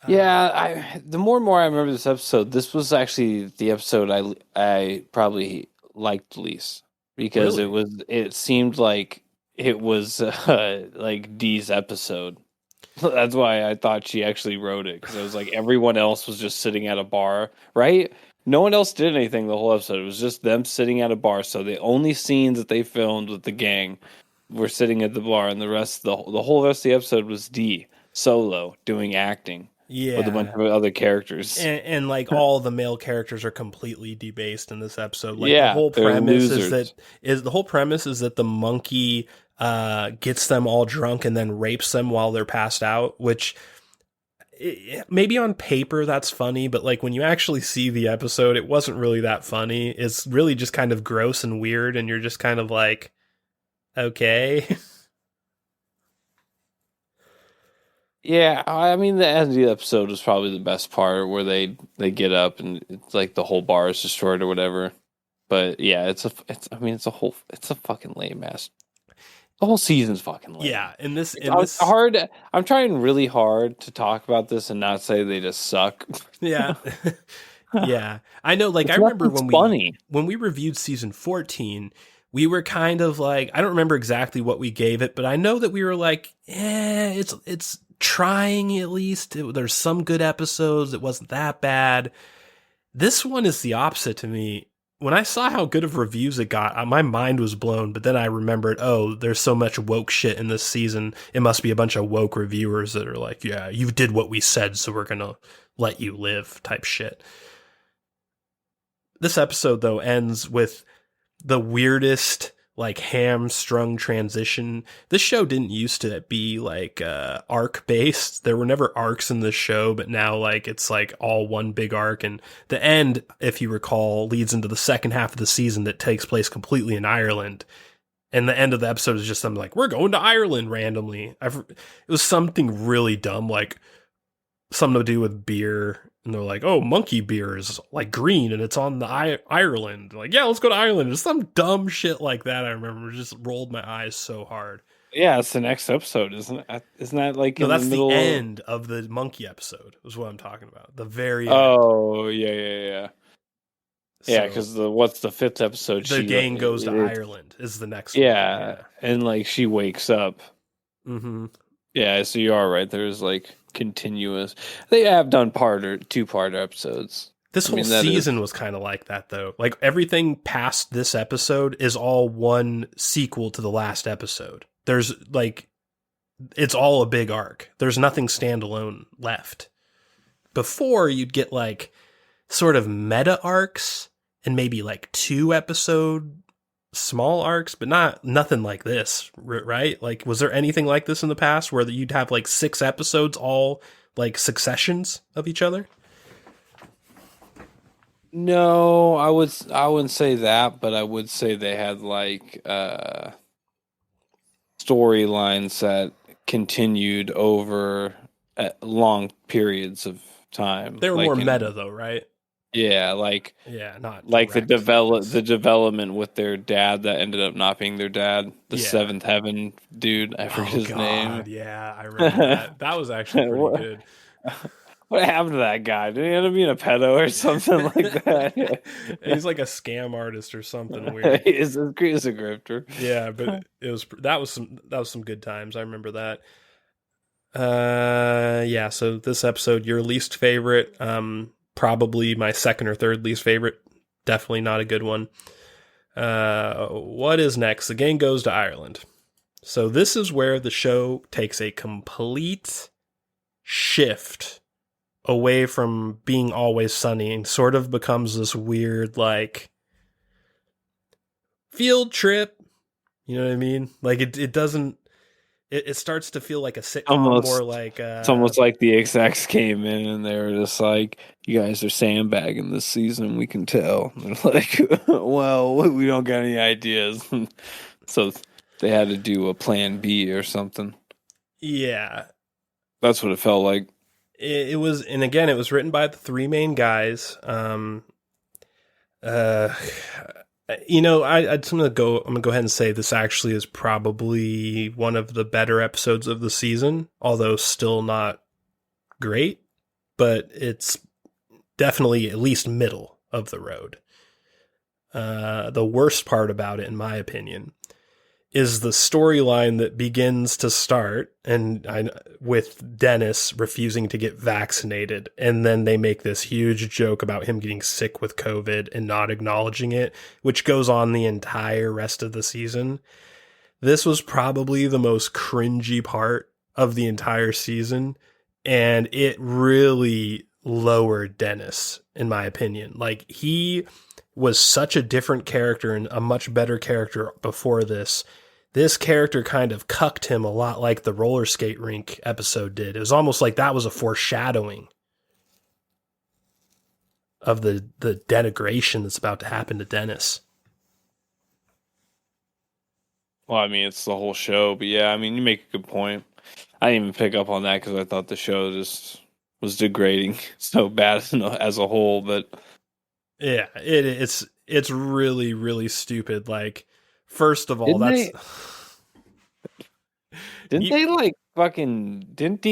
S2: Yeah, the more and more I remember this episode, this was actually the episode I probably liked least, because
S1: Really?
S2: it seemed like it was like Dee's episode. That's why I thought she actually wrote it, because it was like everyone else was just sitting at a bar, right? No one else did anything the whole episode. It was just them sitting at a bar. So the only scenes that they filmed with the gang were sitting at the bar, and the whole rest of the episode was Dee solo doing acting.
S1: Yeah,
S2: with a bunch of other characters,
S1: and like all the male characters are completely debased in this episode. Like
S2: yeah,
S1: the whole premise
S2: losers.
S1: is that the monkey gets them all drunk and then rapes them while they're passed out. Which maybe on paper that's funny, but like when you actually see the episode, it wasn't really that funny. It's really just kind of gross and weird, and you're just kind of like, okay.
S2: Yeah, I mean the end of the episode was probably the best part, where they get up and it's like the whole bar is destroyed or whatever. But yeah, it's a fucking lame ass. The whole season's fucking lame.
S1: Yeah,
S2: It's hard. I'm trying really hard to talk about this and not say they just suck.
S1: Yeah. Yeah. I know, like, I remember when we reviewed season 14, we were kind of like, I don't remember exactly what we gave it, but I know that we were like, it's trying at least. There's some good episodes. It wasn't that bad. This one is the opposite to me. When I saw how good of reviews it got, my mind was blown, but then I remembered, oh, there's so much woke shit in this season. It must be a bunch of woke reviewers that are like, yeah, you did what we said, so we're going to let you live type shit. This episode, though, ends with the weirdest, like, hamstrung transition. This show didn't used to be, like, arc-based. There were never arcs in this show, but now, like, it's, like, all one big arc. And the end, if you recall, leads into the second half of the season that takes place completely in Ireland. And the end of the episode is just them like, we're going to Ireland randomly. It was something really dumb, like, something to do with beer. And they're like, oh, monkey beer is like green and it's on the Ireland. Like, yeah, let's go to Ireland. It's some dumb shit like that. I remember just rolled my eyes so hard.
S2: Yeah, it's the next episode, isn't it? Isn't that like
S1: no?
S2: In
S1: That's
S2: the middle
S1: the end of the monkey episode. Is what I'm talking about. The very end.
S2: Oh yeah. Yeah, because what's the 5th episode?
S1: The gang goes to Ireland. Is the next one.
S2: Yeah, and like she wakes up.
S1: Mm-hmm.
S2: Yeah, so you are right. There's like continuous. They have done 2-part episodes.
S1: This whole season was kind of like that, though. Like everything past this episode is all one sequel to the last episode. There's like, it's all a big arc. There's nothing standalone left. before you'd get like sort of meta arcs and maybe like 2-episode small arcs, but nothing like this, right? Like, was there anything like this in the past where you'd have like 6 episodes all like successions of each other?
S2: No, I wouldn't say that, but I would say they had like storylines that continued over long periods of time.
S1: They were more meta though, right?
S2: Yeah, like
S1: not
S2: like the
S1: direct.
S2: development with their dad that ended up not being their dad, the Seventh Heaven dude. I forget his name.
S1: Yeah, I remember that. That was actually pretty good.
S2: What happened to that guy? Did he end up being a pedo or something like that?
S1: He's like a scam artist or something weird.
S2: He's a grifter.
S1: Yeah, but that was some good times. I remember that. Yeah, so this episode, your least favorite, probably my second or third least favorite. Definitely not a good one. What is next? The gang goes to Ireland. So this is where the show takes a complete shift away from being Always Sunny and sort of becomes this weird, like, field trip. You know what I mean? Like, it doesn't... It starts to feel like a sitcom, more like...
S2: it's almost like the execs came in and they were just like, you guys are sandbagging this season, we can tell. And they're like, well, we don't got any ideas. So they had to do a plan B or something.
S1: Yeah.
S2: That's what it felt like.
S1: It was, and again, it was written by the 3 main guys. You know, I'm gonna go ahead and say this actually is probably one of the better episodes of the season, although still not great, but it's definitely at least middle of the road. The worst part about it, in my opinion, is the storyline that begins to start with Dennis refusing to get vaccinated. And then they make this huge joke about him getting sick with COVID and not acknowledging it, which goes on the entire rest of the season. This was probably the most cringy part of the entire season. And it really lowered Dennis, in my opinion. Like, he was such a different character and a much better character before this. This character kind of cucked him a lot like the roller skate rink episode did. It was almost like that was a foreshadowing of the denigration that's about to happen to Dennis.
S2: Well, I mean, it's the whole show, but yeah, I mean, you make a good point. I didn't even pick up on that because I thought the show just was degrading so bad as a whole, but...
S1: Yeah, it's really, really stupid. Like, first of all,
S2: Didn't he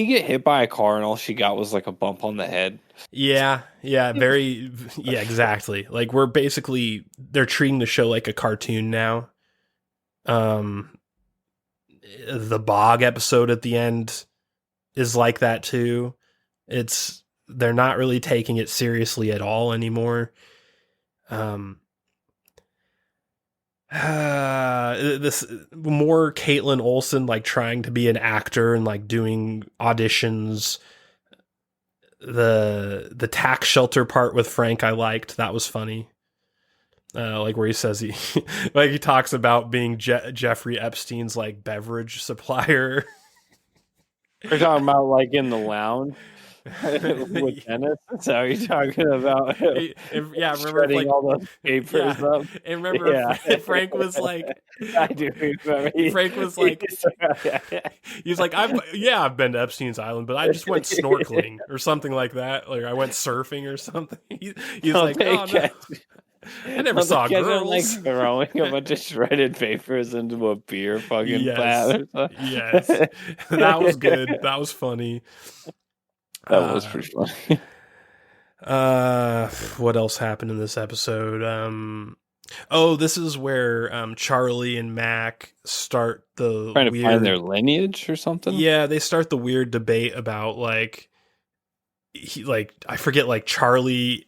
S2: get hit by a car and all she got was like a bump on the head?
S1: Yeah, exactly. Like, they're treating the show like a cartoon now. The Bog episode at the end is like that too. They're not really taking it seriously at all anymore. This more Caitlin Olsen, like, trying to be an actor and like doing auditions. The tax shelter part with Frank, I liked. That was funny. Like, where he says he like he talks about being Jeffrey Epstein's like beverage supplier.
S2: We're talking about like in the lounge with Dennis. That's how you're talking about.
S1: Yeah, remember, like,
S2: all those papers up.
S1: And remember, Frank was like,
S2: I do remember.
S1: Frank was like, he's like, I've been to Epstein's Island, but I just went snorkeling or something like that. Like, I went surfing or something. He's like, oh no. I never saw girls.
S2: Like throwing a bunch of shredded papers into a beer fucking vat.
S1: Yes, that was good. That was funny.
S2: That was pretty funny.
S1: What else happened in this episode? This is where Charlie and Mac start the
S2: trying to
S1: weird...
S2: find their lineage or something.
S1: Yeah, they start the weird debate about like I forget, like, Charlie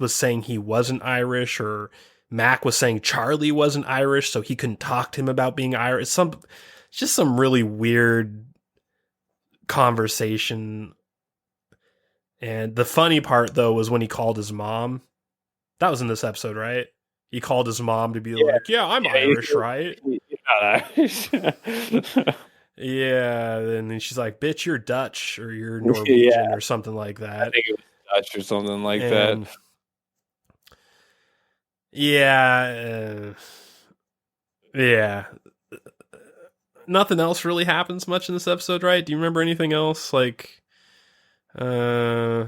S1: was saying he wasn't Irish, or Mac was saying Charlie wasn't Irish, so he couldn't talk to him about being Irish. It's just some really weird conversation. And the funny part, though, was when he called his mom. That was in this episode, right? He called his mom to be like, yeah, I'm Irish, right?
S2: You're not Irish.
S1: Yeah, and then she's like, bitch, you're Dutch or you're Norwegian or something like that.
S2: I think it was Dutch or something like that.
S1: Yeah. Yeah. Nothing else really happens much in this episode, right? Do you remember anything else? Like,
S2: I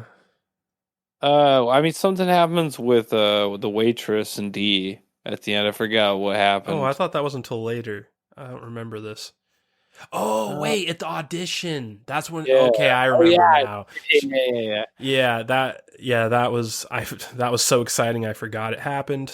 S2: mean, something happens with the waitress and D at the end. I forgot what happened.
S1: Oh, I thought that was until later. I don't remember this. Oh, wait, at the audition. That's when.
S2: Yeah.
S1: Okay, I remember now.
S2: Yeah.
S1: That was so exciting. I forgot it happened.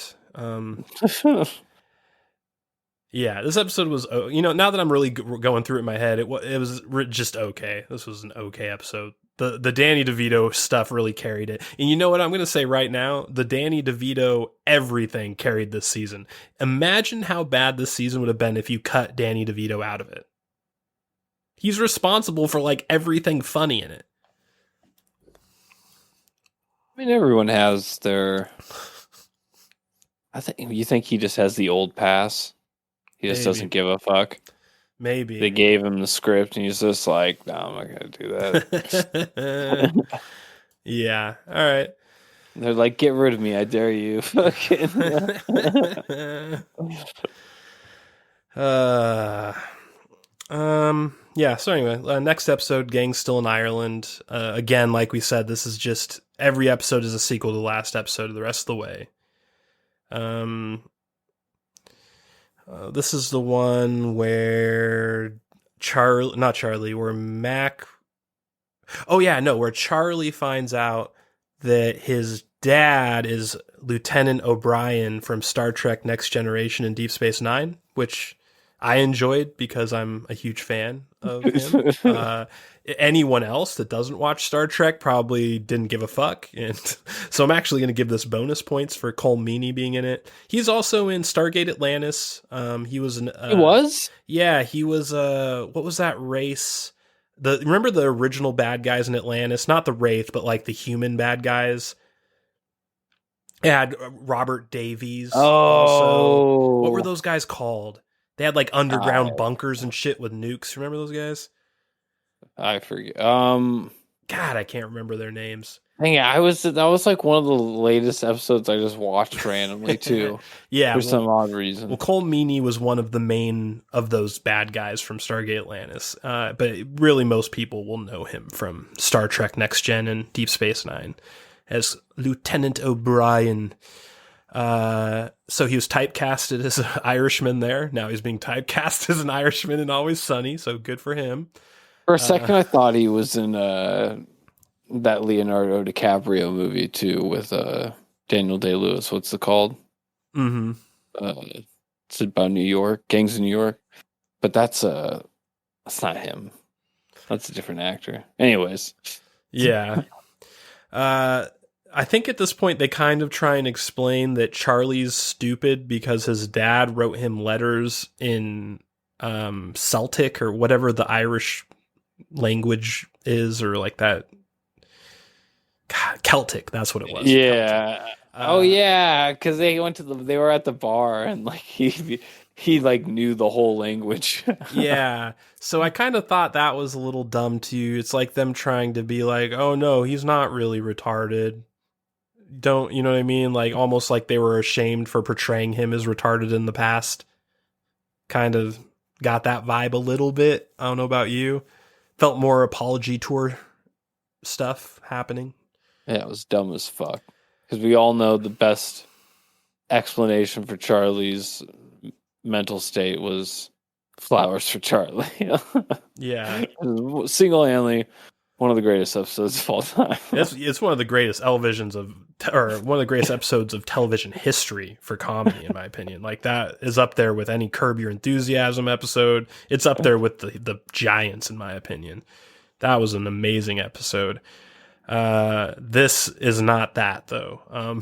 S1: Yeah, this episode was. Now that I'm really going through it in my head, it was just okay. This was an okay episode. The Danny DeVito stuff really carried it. And you know what I'm going to say right now? The Danny DeVito everything carried this season. Imagine how bad this season would have been if you cut Danny DeVito out of it. He's responsible for like everything funny in it.
S2: I mean, everyone has their. You think he just has the old pass. He just doesn't give a fuck.
S1: Maybe
S2: they gave him the script, and he's just like, "No, I'm not gonna do that."
S1: Yeah. All right.
S2: They're like, "Get rid of me! I dare you!" Fucking.
S1: Yeah. So anyway, next episode, gang's still in Ireland. Again, like we said, this is just every episode is a sequel to the last episode of the rest of the way. This is the one where where Mac. Oh yeah, no, where Charlie finds out that his dad is Lieutenant O'Brien from Star Trek Next Generation and Deep Space Nine, which I enjoyed because I'm a huge fan of him. Anyone else that doesn't watch Star Trek probably didn't give a fuck. And so I'm actually going to give this bonus points for Cole Meany being in it. He's also in Stargate Atlantis. He was
S2: he was?
S1: Yeah, he was what was that race? Remember the original bad guys in Atlantis? Not the Wraith, but like the human bad guys. It had Robert Davies.
S2: Oh.
S1: Also. What were those guys called? They had like underground bunkers and shit with nukes. Remember those guys?
S2: I forget.
S1: God, I can't remember their names.
S2: Yeah, that was like one of the latest episodes I just watched randomly too.
S1: Yeah,
S2: for some odd reason.
S1: Well, Cole Meany was one of the main of those bad guys from Stargate Atlantis. But really, most people will know him from Star Trek Next Gen and Deep Space Nine as Lieutenant O'Brien. So he was typecasted as an Irishman there. Now he's being typecast as an Irishman in Always Sunny. So good for him.
S2: For a second, I thought he was in that Leonardo DiCaprio movie too with Daniel Day-Lewis. What's it called?
S1: Mm-hmm.
S2: It's about New York, Gangs of New York. But that's not him. That's a different actor. Anyways,
S1: yeah. I think at this point they kind of try and explain that Charlie's stupid because his dad wrote him letters in Celtic or whatever the Irish language is, or like that. God, Celtic, that's what it was.
S2: Yeah. Yeah, because they were at the bar and like he like knew the whole language.
S1: Yeah. So I kind of thought that was a little dumb too. It's like them trying to be like, oh no, he's not really retarded. Don't, you know what I mean? Like almost like they were ashamed for portraying him as retarded in the past. Kind of got that vibe a little bit. I don't know about you. Felt more apology tour stuff happening.
S2: Yeah, it was dumb as fuck. Because we all know the best explanation for Charlie's mental state was flowers for Charlie.
S1: Yeah.
S2: Single-handedly one of the greatest episodes of all time.
S1: It's one of the greatest one of the greatest episodes of television history for comedy, in my opinion. Like that is up there with any Curb Your Enthusiasm episode. It's up there with the Giants, in my opinion. That was an amazing episode. This is not that though.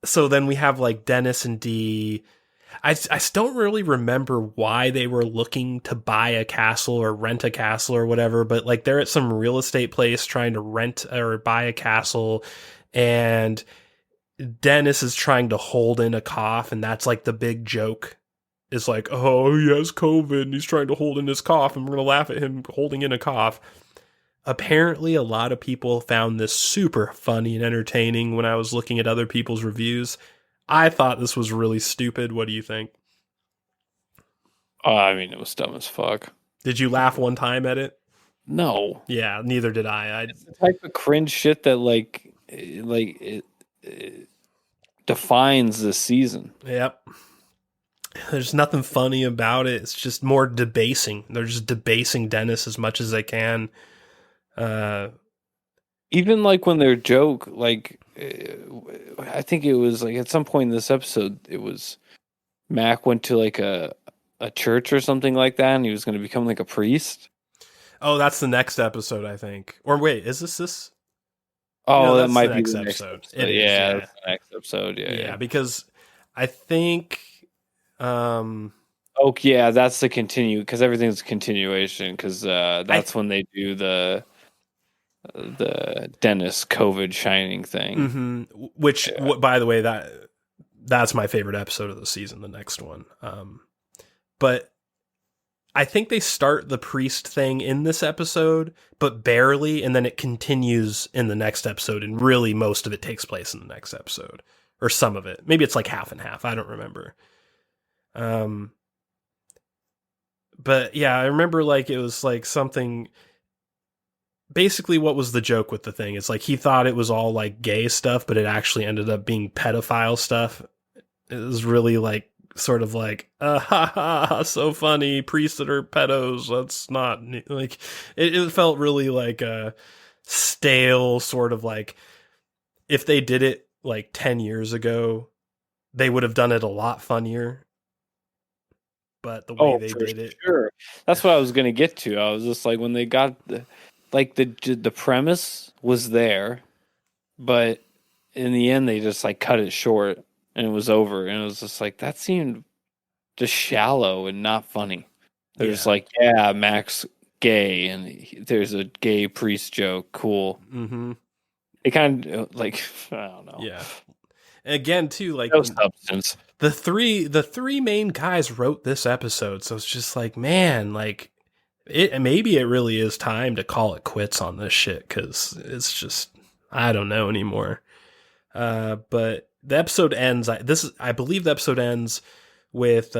S1: So then we have like Dennis and Dee. I don't really remember why they were looking to buy a castle or rent a castle or whatever, but like they're at some real estate place trying to rent or buy a castle, and Dennis is trying to hold in a cough, and that's like the big joke. It's like, oh, he has COVID and he's trying to hold in his cough, and we're going to laugh at him holding in a cough. Apparently, a lot of people found this super funny and entertaining when I was looking at other people's reviews. I thought this was really stupid. What do you think?
S2: I mean, it was dumb as fuck.
S1: Did you laugh one time at it?
S2: No.
S1: Yeah, neither did I.
S2: It's the type of cringe shit that it defines this season.
S1: Yep. There's nothing funny about it. It's just more debasing. They're just debasing Dennis as much as they can.
S2: Even like when their joke, like I think it was like at some point in this episode, it was Mac went to like a church or something like that, and he was going to become like a priest.
S1: Oh, that's the next episode, I think. Or wait, is this?
S2: Oh,
S1: no,
S2: that might
S1: the
S2: be
S1: next
S2: the next
S1: episode.
S2: episode. Yeah, that's the next episode. Yeah,
S1: because I think.
S2: Oh yeah, that's the because everything's a continuation. Because that's when they do the Dennis COVID shining thing.
S1: Mm-hmm. Which, by the way, that's my favorite episode of the season. The next one, but I think they start the priest thing in this episode, but barely, and then it continues in the next episode, and really most of it takes place in the next episode, or some of it. Maybe it's like half and half. I don't remember. But yeah, I remember like it was like something. Basically, what was the joke with the thing? It's like he thought it was all like gay stuff, but it actually ended up being pedophile stuff. It was really like sort of like, ha ha, so funny. Priests that are pedos. That's not like it felt really like a stale sort of like if they did it like 10 years ago, they would have done it a lot funnier. But the way they did it,
S2: sure. That's what I was gonna get to. I was just like, when they got the premise was there, but in the end they just like cut it short and it was over, and it was just like that seemed just shallow and not funny. They're just like, yeah, Mac's gay, and there's a gay priest joke. Cool.
S1: Mm-hmm.
S2: It kind of like I don't know.
S1: Yeah. Again, too, like
S2: no substance.
S1: The three main guys wrote this episode, so it's just like, man, like maybe it really is time to call it quits on this shit, because it's just I don't know anymore. But the episode ends. I believe the episode ends with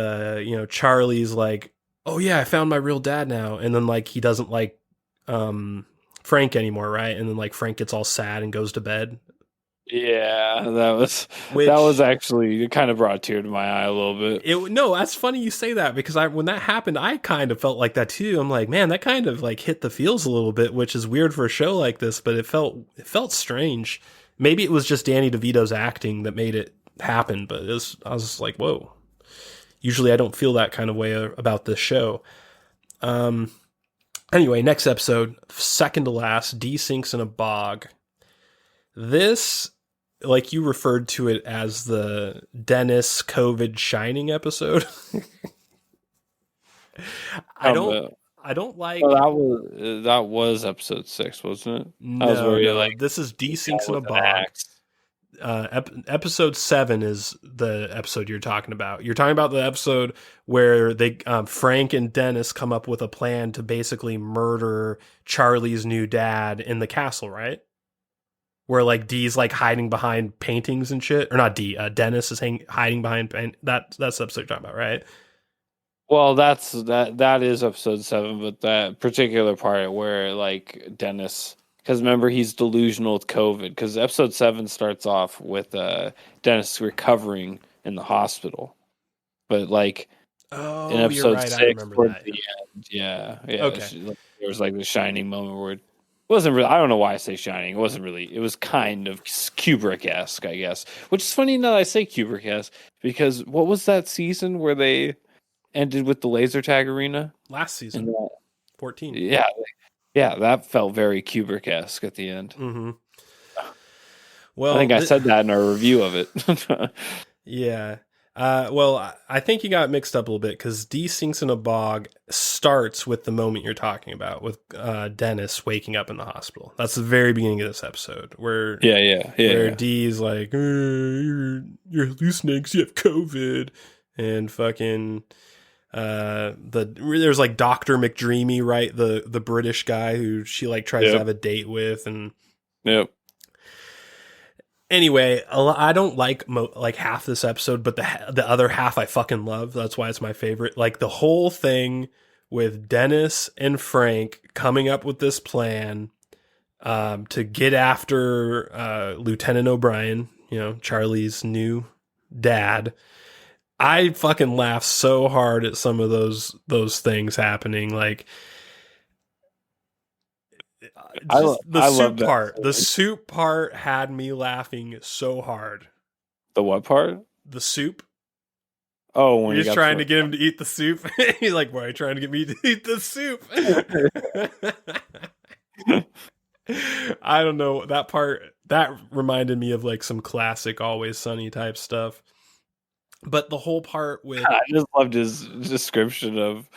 S1: Charlie's like, oh yeah, I found my real dad now, and then like he doesn't like Frank anymore, right? And then like Frank gets all sad and goes to bed.
S2: Yeah, that was actually, it kind of brought a tear to my eye a little bit.
S1: No, that's funny you say that, because when that happened, I kind of felt like that too. I'm like, man, that kind of like hit the feels a little bit, which is weird for a show like this, but it felt strange. Maybe it was just Danny DeVito's acting that made it happen, but I was like, whoa. Usually I don't feel that kind of way about this show. Anyway, next episode, second to last, D sinks in a bog. This, like you referred to it as the Dennis COVID shining episode. I don't like.
S2: Well, that was episode 6, wasn't it?
S1: No, this is D sinks in a bog. Episode 7 is the episode you're talking about. You're talking about the episode where they Frank and Dennis come up with a plan to basically murder Charlie's new dad in the castle, right? Where like D's like hiding behind paintings and shit, or not D. Dennis is hiding behind that's the episode you're talking about, right?
S2: Well, that is episode 7, but that particular part where like Dennis, because remember he's delusional with COVID. Because episode 7 starts off with Dennis recovering in the hospital, but like in episode 6 towards the end, yeah, okay. There was like the shining moment where. Wasn't really. I don't know why I say shining. It wasn't really. It was kind of Kubrick-esque, I guess. Which is funny now that I say Kubrick-esque, because what was that season where they ended with the laser tag arena?
S1: Last season, 14.
S2: Yeah, that felt very Kubrick-esque at the end.
S1: Mm-hmm. Well,
S2: I think I said that in our review of it.
S1: Yeah. Well, I think you got mixed up a little bit because D Sinks in a Bog starts with the moment you're talking about, with Dennis waking up in the hospital. That's the very beginning of this episode, where
S2: yeah.
S1: D's like, you're hallucinating 'cause you have COVID, and fucking there's like Dr. McDreamy, right? The British guy who she like tries to have a date with, and
S2: yep.
S1: Anyway, I don't like like half this episode, but the other half I fucking love. That's why it's my favorite. Like the whole thing with Dennis and Frank coming up with this plan to get after Lieutenant O'Brien, Charlie's new dad. I fucking laugh so hard at some of those things happening. Like, the soup part had me laughing so hard.
S2: The what part?
S1: The soup.
S2: Oh, when
S1: he's trying to get him to eat the soup. He's like, "Why are you trying to get me to eat the soup?" I don't know, that part that reminded me of like some classic Always Sunny type stuff. But the whole part with...
S2: I just loved his description of...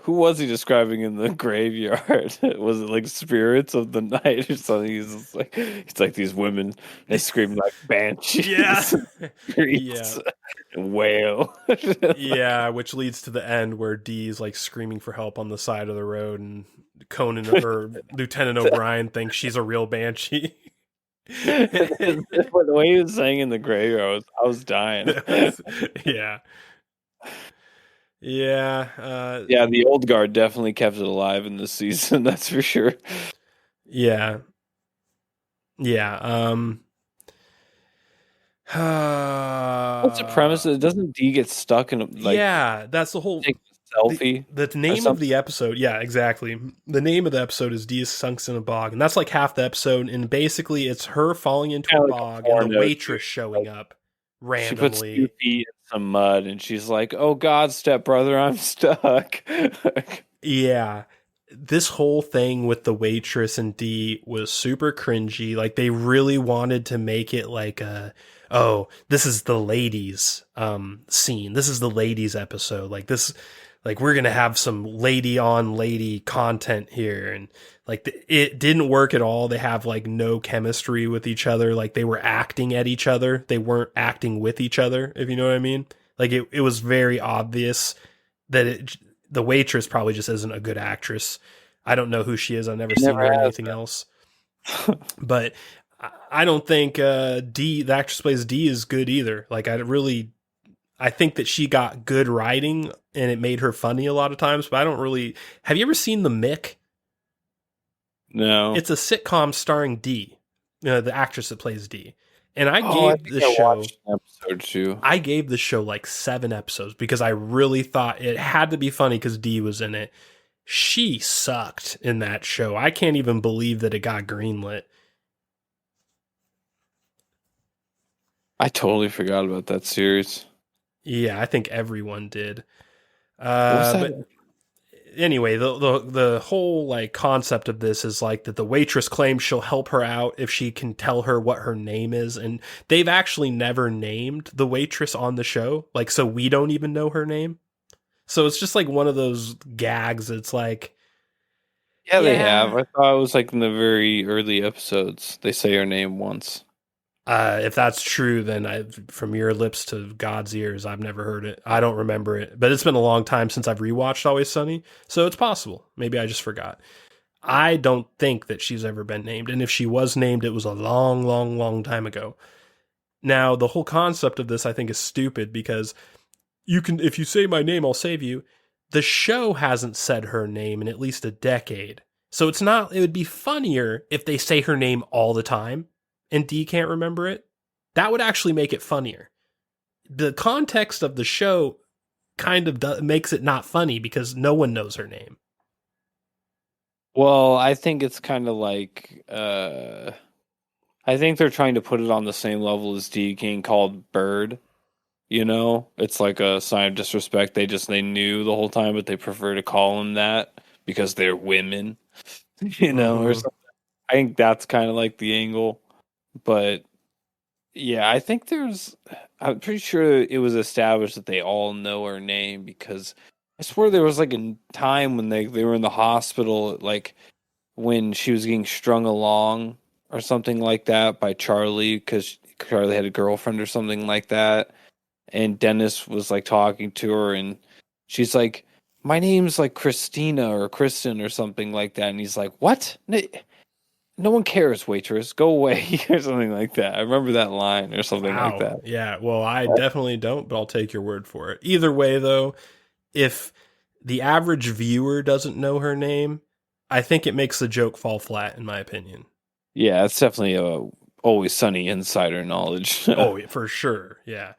S2: who was he describing in the graveyard? Was it like spirits of the night or something? He's like these women, they scream like banshees.
S1: Yeah.
S2: Yeah. And wail.
S1: Yeah, which leads to the end where Dee's like screaming for help on the side of the road, and Conan or Lieutenant O'Brien thinks she's a real banshee.
S2: The way he was saying in the graveyard, I was dying.
S1: Yeah.
S2: The old guard definitely kept it alive in this season. That's for sure.
S1: Yeah.
S2: What's the premise? Doesn't D get stuck in
S1: that's the whole
S2: selfie?
S1: The name of the episode, yeah, exactly. The name of the episode is D Sinks in a Bog, and that's like half the episode, and basically it's her falling into a bog and the waitress showing up randomly.
S2: She puts 2 feet in some mud, and she's like, "Oh God, stepbrother, I'm stuck."
S1: Yeah. This whole thing with the waitress and D was super cringy. Like, they really wanted to make it like this is the ladies scene. This is the ladies episode. Like this, like we're going to have some lady on lady content here. And like it didn't work at all. They have like no chemistry with each other. Like they were acting at each other. They weren't acting with each other, if you know what I mean. Like it was very obvious that the waitress probably just isn't a good actress. I don't know who she is. I've never seen her in anything else. But I don't think the actress who plays D is good either. Like I think that she got good writing and it made her funny a lot of times, but I don't really... Have you ever seen The Mick?
S2: No.
S1: It's a sitcom starring D, the actress that plays D. And I gave the show
S2: episode 2.
S1: I gave the show like 7 episodes because I really thought it had to be funny because D was in it. She sucked in that show. I can't even believe that it got greenlit.
S2: I totally forgot about that series.
S1: Yeah, I think everyone did. But anyway, the whole like concept of this is like that the waitress claims she'll help her out if she can tell her what her name is, and they've actually never named the waitress on the show, like, so we don't even know her name. So it's just like one of those gags. It's like,
S2: yeah, they have. I thought it was like in the very early episodes they say her name once.
S1: If that's true, then from your lips to God's ears, I've never heard it. I don't remember it, but it's been a long time since I've rewatched Always Sunny, so it's possible. Maybe I just forgot. I don't think that she's ever been named, and if she was named, it was a long, long, long time ago. Now, the whole concept of this, I think, is stupid because if you say my name, I'll save you. The show hasn't said her name in at least a decade, so it would be funnier if they say her name all the time and D can't remember it. That would actually make it funnier. The context of the show kind of makes it not funny because no one knows her name.
S2: Well, I think it's kind of like... I think they're trying to put it on the same level as D being called Bird. You know? It's like a sign of disrespect. They knew the whole time, but they prefer to call them that because they're women. You know? Or something. I think that's kind of like the angle. But Yeah, I think I'm pretty sure it was established that they all know her name because I swear there was like a time when they were in the hospital, like when she was getting strung along or something like that by Charlie because Charlie had a girlfriend or something like that. And Dennis was like talking to her and she's like, my name's like Christina or Kristen or something like that. And he's like, what? No one cares, waitress. Go away, or something like that. I remember that line or something like
S1: Wow.
S2: that.
S1: Yeah. Well, I definitely don't, but I'll take your word for it. Either way, though, if the average viewer doesn't know her name, I think it makes the joke fall flat, in my opinion.
S2: Yeah, it's definitely a Always Sunny insider knowledge.
S1: Oh, for sure. Yeah.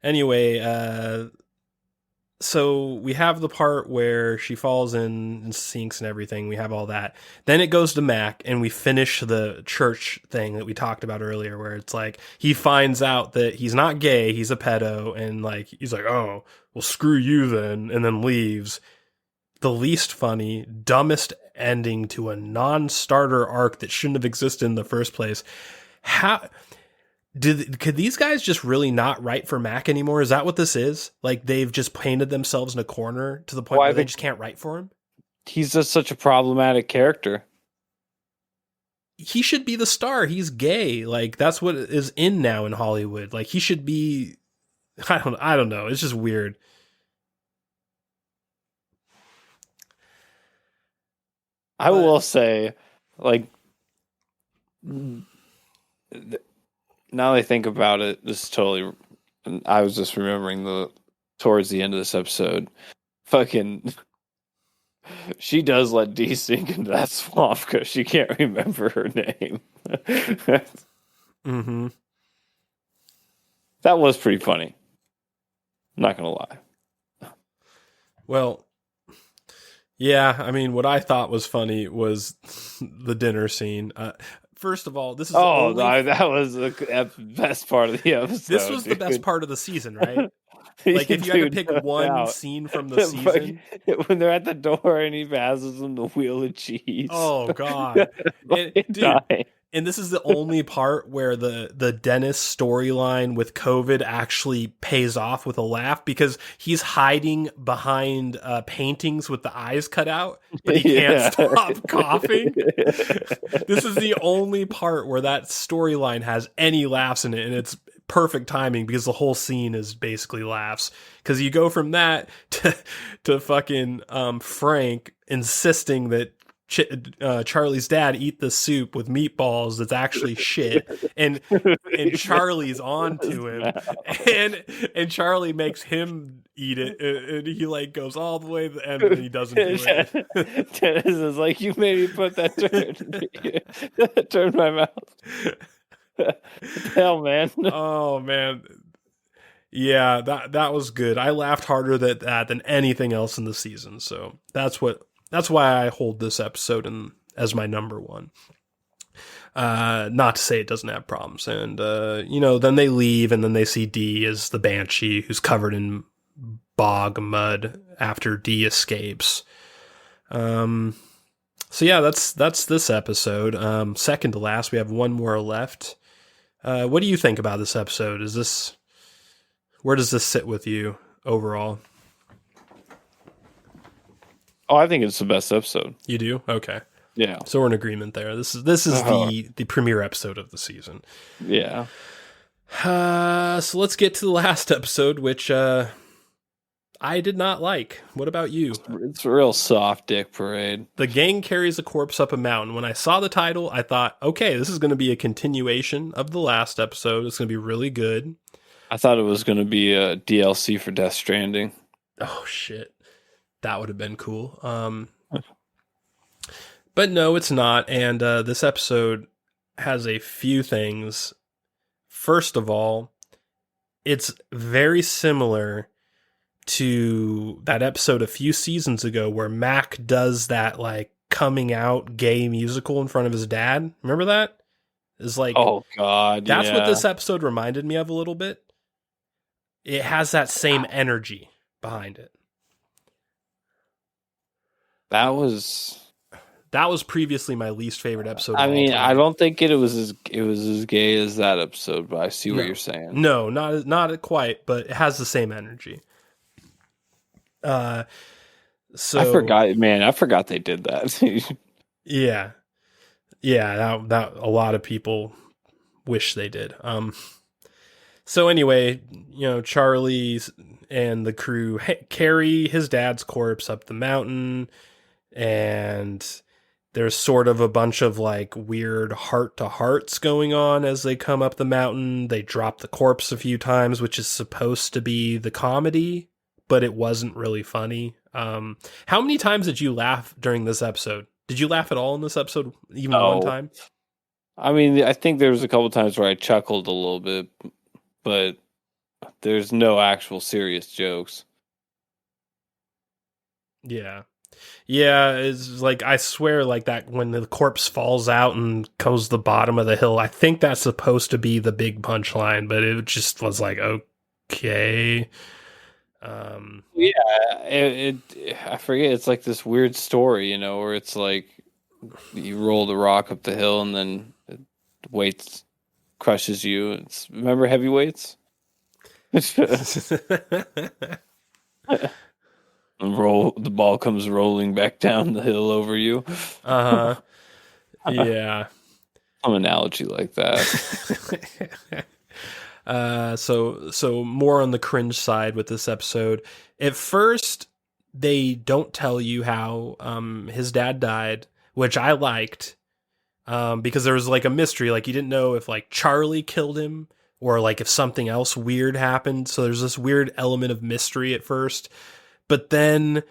S1: Anyway, so we have the part where she falls in and sinks and everything. We have all that. Then it goes to Mac and we finish the church thing that we talked about earlier, where it's like he finds out that he's not gay, he's a pedo, and like he's like, oh, well, screw you then, and then leaves. The least funny, dumbest ending to a non-starter arc that shouldn't have existed in the first place. How could these guys just really not write for Mac anymore? Is that what this is? Like they've just painted themselves in a corner to the point where they just can't write for him?
S2: He's just such a problematic character.
S1: He should be the star. He's gay. Like that's what is in now in Hollywood. Like he should be. I don't know. It's just weird.
S2: I will say, like, now that I think about it, this is totally. I was just remembering towards the end of this episode, fucking. She does let Dee sink into that swamp because she can't remember her name.
S1: Mm-hmm.
S2: That was pretty funny. I'm not gonna lie.
S1: Well, yeah. I mean, what I thought was funny was the dinner scene. First of all, this is
S2: that was the best part of the episode.
S1: This was the best part of the season, right? Like if you had to pick one scene from the season,
S2: when they're at the door and he passes them the wheel of cheese.
S1: Oh god, and this is the only part where the Dennis storyline with COVID actually pays off with a laugh because he's hiding behind paintings with the eyes cut out, but he can't stop coughing. This is the only part where that storyline has any laughs in it, and it's perfect timing because the whole scene is basically laughs because you go from that to fucking Frank insisting that Charlie's dad eat the soup with meatballs that's actually shit, and Charlie's on to him, and Charlie makes him eat it, and he like goes all the way to the end and he doesn't do it.
S2: Dennis is like, you made me put that turn my mouth. Hell, man.
S1: Oh man, yeah, that was good. I laughed harder at that than anything else in the season. So that's why I hold this episode as my number one. Not to say it doesn't have problems. And then they leave, and then they see Dee as the Banshee, who's covered in bog mud after Dee escapes. So yeah, that's this episode. Second to last, we have one more left. What do you think about this episode? Where does this sit with you overall?
S2: Oh, I think it's the best episode.
S1: You do? Okay.
S2: Yeah.
S1: So we're in agreement there. This is the premiere episode of the season.
S2: Yeah.
S1: So let's get to the last episode, which I did not like. What about you?
S2: It's a real soft dick parade.
S1: The gang carries a corpse up a mountain. When I saw the title, I thought, okay, this is going to be a continuation of the last episode. It's going to be really good.
S2: I thought it was going to be a DLC for Death Stranding.
S1: Oh, shit. That would have been cool. But no, it's not. And this episode has a few things. First of all, it's very similar to that episode a few seasons ago where Mac does that like coming out gay musical in front of his dad. Remember that? It's like,
S2: oh god,
S1: that's what this episode reminded me of a little bit. It has that same energy behind it.
S2: That was
S1: That was previously my least favorite episode of
S2: I
S1: all
S2: mean,
S1: time.
S2: I don't think it was as gay as that episode, but I see what you're saying.
S1: No, not quite, but it has the same energy. So
S2: I forgot they did that.
S1: yeah, that a lot of people wish they did. So anyway, Charlie and the crew carry his dad's corpse up the mountain, and there's sort of a bunch of like weird heart-to-hearts going on as they come up the mountain. They drop the corpse a few times, which is supposed to be the comedy, but it wasn't really funny. How many times did you laugh during this episode? Did you laugh at all in this episode, even one time?
S2: I mean, I think there was a couple times where I chuckled a little bit, but there's no actual serious jokes.
S1: Yeah. Yeah, it's like, I swear, like that when the corpse falls out and goes to the bottom of the hill, I think that's supposed to be the big punchline, but it just was like, okay.
S2: I forget. It's like this weird story, where it's like you roll the rock up the hill and then weights crushes you. Remember Heavyweights? The ball comes rolling back down the hill over you.
S1: Yeah.
S2: Some analogy like that.
S1: So more on the cringe side with this episode. At first, they don't tell you how his dad died, which I liked, because there was like a mystery. Like, you didn't know if like Charlie killed him or like if something else weird happened. So there's this weird element of mystery at first. But then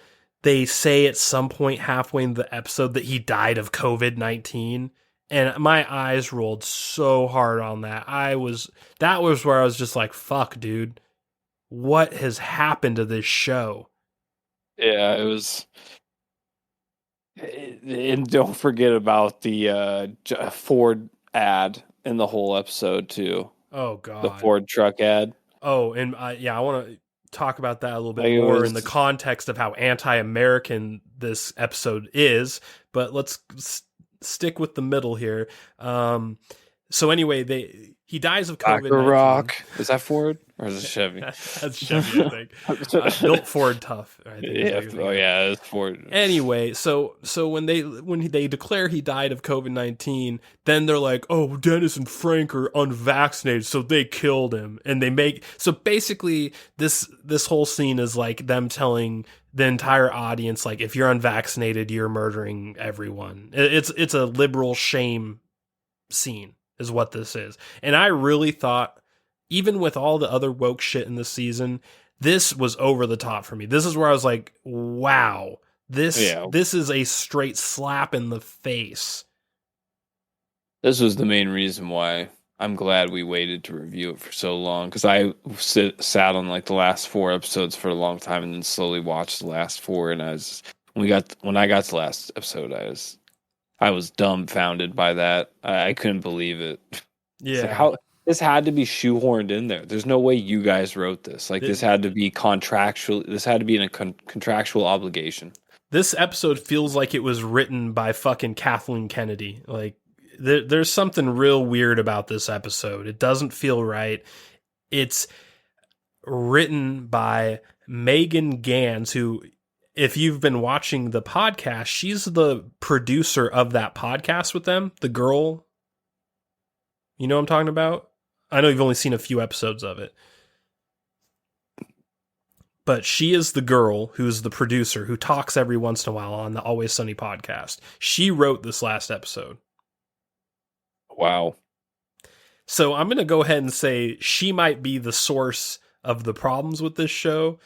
S1: they say at some point halfway in the episode that he died of COVID-19. And my eyes rolled so hard on that. That was where I was just like, fuck, dude. What has happened to this show?
S2: Yeah, it was. And don't forget about the Ford ad in the whole episode, too.
S1: Oh, God.
S2: The Ford truck ad.
S1: Oh, and I want to talk about that a little bit more in the context of how anti-American this episode is. But let's stick with the middle here. So anyway, he dies of COVID-19.
S2: Rock. Is that Ford or is it Chevy?
S1: That's Chevy, I think. Built Ford tough. I think
S2: It's Ford.
S1: Anyway, so when they declare he died of COVID-19, then they're like, oh, Dennis and Frank are unvaccinated, so they killed him. And so basically this whole scene is like them telling the entire audience, like, if you're unvaccinated, you're murdering everyone. It's a liberal shame scene is what this is. And I really thought, even with all the other woke shit in this season, this was over the top for me. This is where I was like, wow, this is a straight slap in the face.
S2: This was the main reason why I'm glad we waited to review it for so long, because I sat on like the last 4 episodes for a long time and then slowly watched the last 4. And when I got to the last episode, I was dumbfounded by that. I couldn't believe it.
S1: Yeah.
S2: Like, this had to be shoehorned in there. There's no way you guys wrote this. Like, this had to be contractual. This had to be in a contractual obligation.
S1: This episode feels like it was written by fucking Kathleen Kennedy. Like, there's something real weird about this episode. It doesn't feel right. It's written by Megan Gans, who, if you've been watching the podcast, she's the producer of that podcast with them, the girl. You know what I'm talking about? I know you've only seen a few episodes of it. But she is the girl who's the producer who talks every once in a while on the Always Sunny podcast. She wrote this last episode.
S2: Wow.
S1: So I'm going to go ahead and say she might be the source of the problems with this show.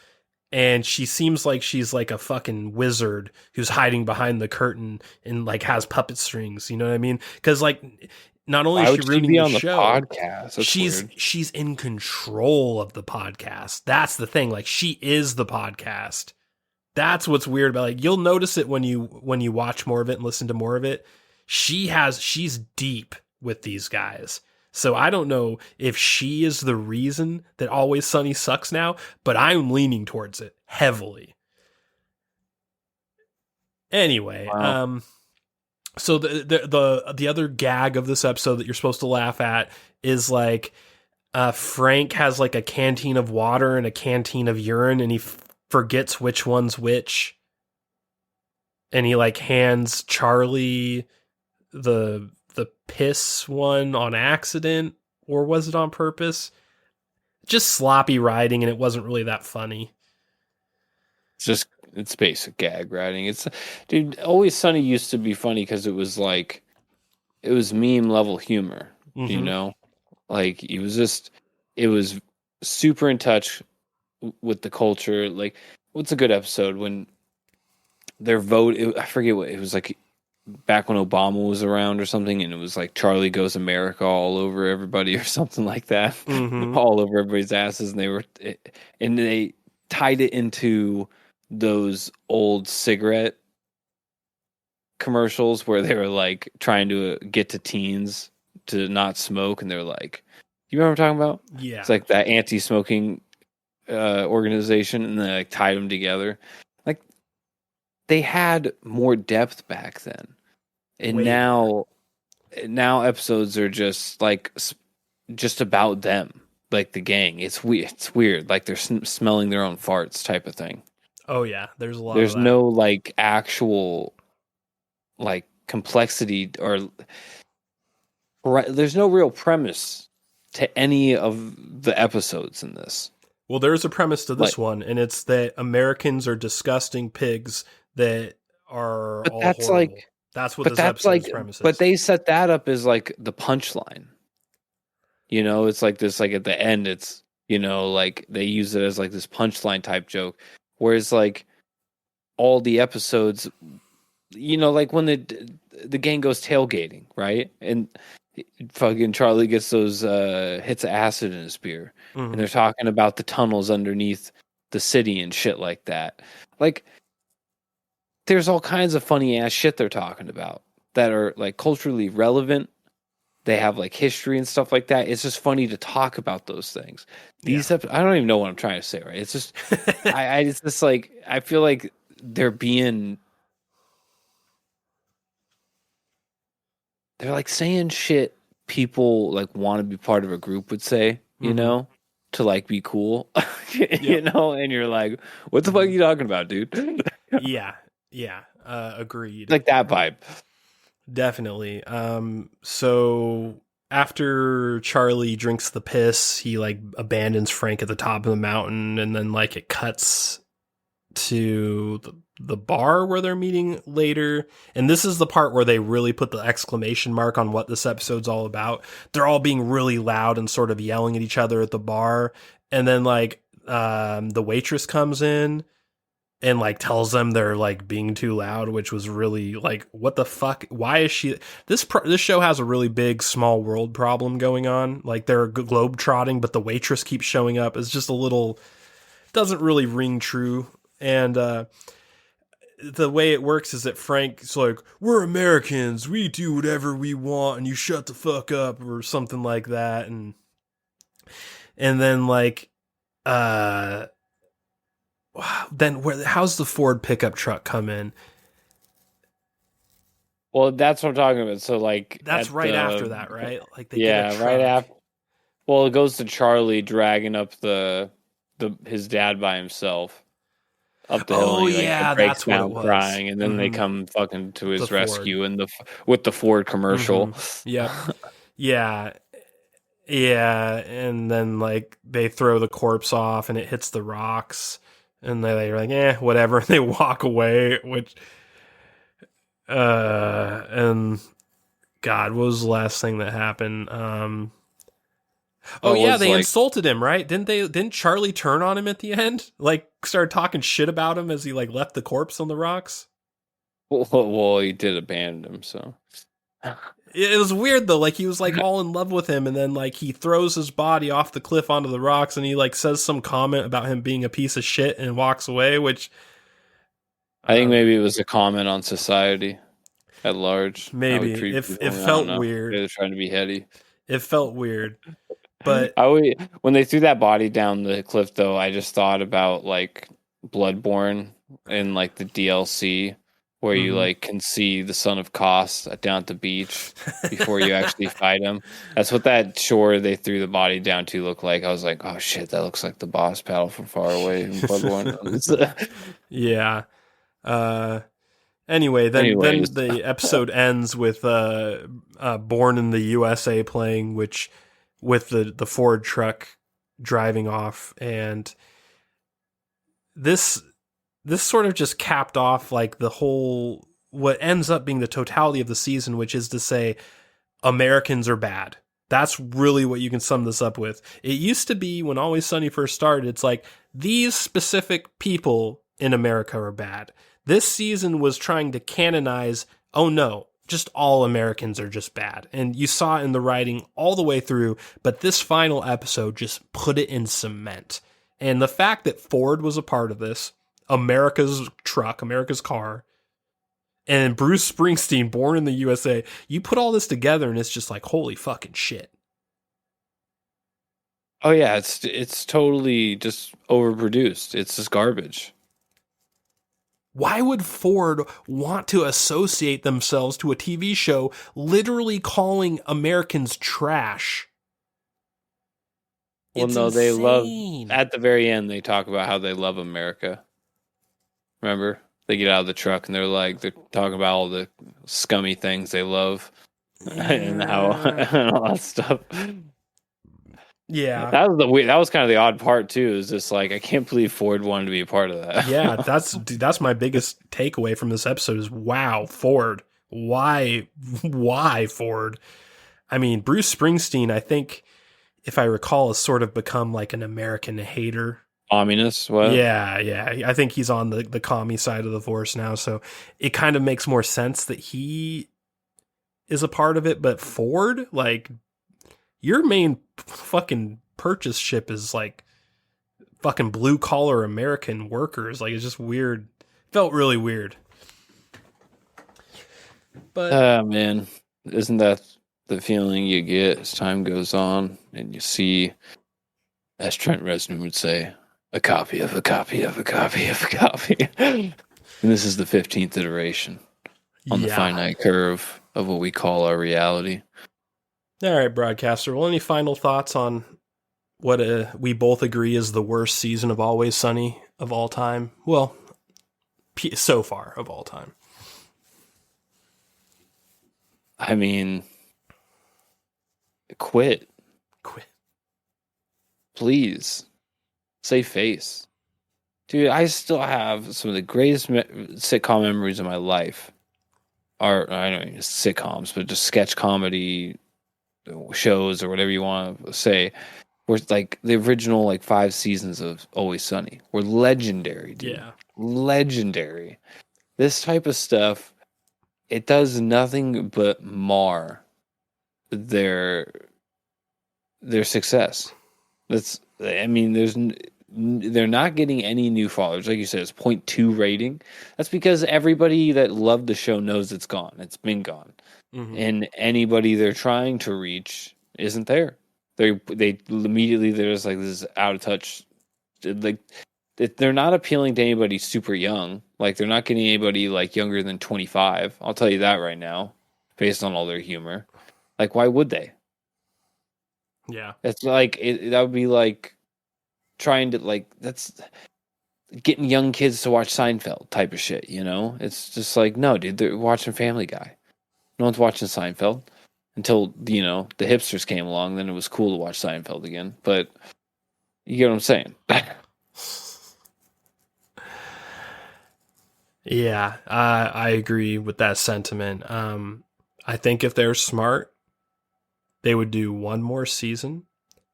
S1: And she seems like she's like a fucking wizard who's hiding behind the curtain and like has puppet strings. You know what I mean? Because like, not only is she ruining the show,
S2: podcast?
S1: She's in control of the podcast. That's the thing. Like, she is the podcast. That's what's weird about, like, you'll notice it when you watch more of it and listen to more of it. She's deep with these guys. So I don't know if she is the reason that Always Sunny sucks now, but I'm leaning towards it heavily. Anyway,
S2: wow.
S1: So the other gag of this episode that you're supposed to laugh at is like Frank has like a canteen of water and a canteen of urine, and he forgets which one's which, and he like hands Charlie the piss one on accident, or was it on purpose? Just sloppy writing, and it wasn't really that funny.
S2: It's basic gag writing. Dude, Always Sunny used to be funny because it was meme level humor, you know? Like it was super in touch with the culture. Like, what's a good episode when their vote, I forget what, it was like back when Obama was around or something, and it was like Charlie Goes America all over everybody or something like that. All over everybody's asses, and they tied it into those old cigarette commercials where they were like trying to get to teens to not smoke, and they're like, you remember what I'm talking about?
S1: Yeah.
S2: It's like that anti-smoking organization, and they like tied them together. Like, they had more depth back then. And now episodes are just like just about them, like the gang. It's weird. Like they're smelling their own farts type of thing.
S1: Oh yeah, there's a lot.
S2: There's
S1: of that.
S2: no like actual like complexity, or there's no real premise to any of the episodes in this.
S1: Well, there's a premise to this one, and it's that Americans are disgusting pigs that are all horrible. That's what this episode's premise is.
S2: But they set that up as like the punchline. You know, it's like this, like at the end, it's, you know, like they use it as like this punchline type joke. Whereas like all the episodes, you know, like when the gang goes tailgating, right? And fucking Charlie gets those hits of acid in his beer. And they're talking about the tunnels underneath the city and shit like that. Like, there's all kinds of funny ass shit they're talking about that are like culturally relevant. They have like history and stuff like that. It's just funny to talk about those things. I don't even know what I'm trying to say, right? It's just, it's just like, I feel like they're like saying shit people like want to be part of a group would say, you know, to like be cool, you know, and you're like, what the fuck are you talking about, dude?
S1: Yeah. Agreed.
S2: Like that vibe.
S1: Definitely. So after Charlie drinks the piss, he like abandons Frank at the top of the mountain, and then like it cuts to the bar where they're meeting later. And this is the part where they really put the exclamation mark on what this episode's all about. They're all being really loud and sort of yelling at each other at the bar. And then like the waitress comes in and like tells them they're like being too loud, which was really like, what the fuck? Why is she? This show has a really big small world problem going on. Like they're globe trotting, but the waitress keeps showing up. It's just a little, doesn't really ring true. And the way it works is that Frank's like, we're Americans, we do whatever we want, and you shut the fuck up, or something like that. And then like, then how's the Ford pickup truck come in?
S2: Well, that's what I'm talking about. So like,
S1: that's right after that, right? Like they
S2: get a truck. Right after. Well, it goes to Charlie dragging up his dad by himself up the hill. And he, like, breaks down crying, and then they come fucking to his rescue with the Ford commercial.
S1: Yeah. And then like they throw the corpse off, and it hits the rocks. And they're like, whatever. They walk away, which, and God, what was the last thing that happened? They insulted him, right? Didn't Charlie turn on him at the end? Like, started talking shit about him as he like left the corpse on the rocks?
S2: Well, he did abandon him, so.
S1: It was weird though, like he was like all in love with him, and then like he throws his body off the cliff onto the rocks, and he like says some comment about him being a piece of shit and walks away, which
S2: I think maybe it was a comment on society at large.
S1: Maybe it felt weird.
S2: They were trying to be heady.
S1: It felt weird, but
S2: when they threw that body down the cliff though, I just thought about like Bloodborne and like the DLC where you like can see the son of Kos down at the beach before you actually fight him. That's what that shore they threw the body down to looked like. I was like, oh shit, that looks like the boss battle from far away in Bloodborne.
S1: Yeah. Anyway, then the episode ends with Born in the USA playing, which with the Ford truck driving off, and this sort of just capped off like the whole, what ends up being the totality of the season, which is to say Americans are bad. That's really what you can sum this up with. It used to be when Always Sunny first started, it's like these specific people in America are bad. This season was trying to canonize, oh no, just all Americans are just bad. And you saw it in the writing all the way through, but this final episode just put it in cement. And the fact that Ford was a part of this, America's truck, America's car, and Bruce Springsteen, Born in the USA, you put all this together and it's just like, holy fucking shit.
S2: Oh yeah, it's totally just overproduced. It's just garbage.
S1: Why would Ford want to associate themselves to a TV show literally calling Americans trash?
S2: Well,
S1: It's
S2: no, they love,
S1: insane.
S2: at the very end, they talk about how they love America. Remember? They get out of the truck and they're talking about all the scummy things they love and how and all that stuff.
S1: Yeah.
S2: That was kind of the odd part too. Is just like, I can't believe Ford wanted to be a part of that.
S1: Yeah, that's my biggest takeaway from this episode is, wow, Ford. Why Ford? I mean, Bruce Springsteen, I think, if I recall, has sort of become like an American hater.
S2: Communist? What?
S1: Yeah. I think he's on the commie side of the force now, so it kind of makes more sense that he is a part of it. But Ford, like, your main fucking purchase ship is like fucking blue collar American workers. Like, it's just weird. Felt really weird. But
S2: Man, isn't that the feeling you get as time goes on and you see, as Trent Reznor would say, a copy of a copy of a copy of a copy. And this is the 15th iteration on the finite curve of what we call our reality.
S1: All right, broadcaster. Well, any final thoughts on what we both agree is the worst season of Always Sunny of all time? Well, so far of all time.
S2: I mean, quit. Please. Save face. Dude, I still have some of the greatest sitcom memories of my life. Or, I don't know, sitcoms, but just sketch comedy shows or whatever you want to say. Where like the original like 5 seasons of Always Sunny were legendary, dude.
S1: Yeah.
S2: Legendary. This type of stuff, it does nothing but mar their success. They're not getting any new followers. Like you said, it's 0.2 rating. That's because everybody that loved the show knows it's gone. It's been gone. Mm-hmm. And anybody they're trying to reach isn't there. They immediately, they're just like, this is out of touch. Like, they're not appealing to anybody super young. Like, they're not getting anybody like younger than 25. I'll tell you that right now, based on all their humor. Like, why would they?
S1: Yeah.
S2: It's like, that would be like trying to, like, that's getting young kids to watch Seinfeld type of shit, you know? It's just like, no, dude, they're watching Family Guy. No one's watching Seinfeld until, you know, the hipsters came along. Then it was cool to watch Seinfeld again. But you get what I'm saying?
S1: Yeah, I agree with that sentiment. I think if they're smart, they would do one more season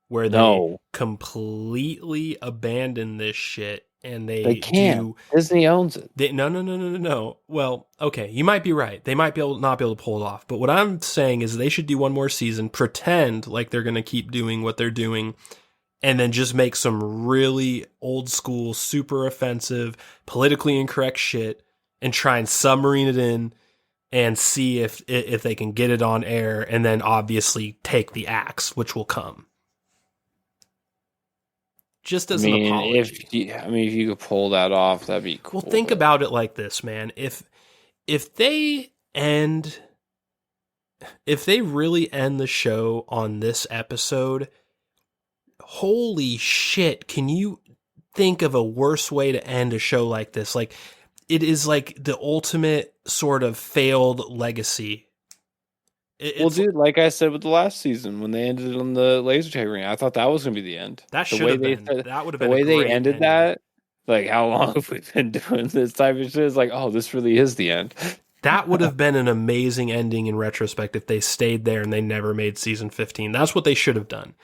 S1: where they completely abandon this shit, and they can't.
S2: Disney owns it.
S1: No. Well, okay, you might be right. They might not be able to pull it off. But what I'm saying is they should do one more season, pretend like they're going to keep doing what they're doing, and then just make some really old school, super offensive, politically incorrect shit, and try and submarine it in and see if they can get it on air, and then obviously take the axe, which will come. Just as an apology.
S2: If you could pull that off, that'd be cool.
S1: Well, think about it like this, man. If if they really end the show on this episode, holy shit, can you think of a worse way to end a show like this? Like, it is like the ultimate sort of failed legacy.
S2: Well, dude, like I said with the last season, when they ended it on the laser tag ring, I thought that was going to be the end.
S1: That should have been. That would have been
S2: the way
S1: a
S2: they
S1: great
S2: ended
S1: ending.
S2: that. Like, how long have we been doing this type of shit? It's like, oh, this really is the end.
S1: That would have been an amazing ending in retrospect if they stayed there and they never made season 15. That's what they should have done.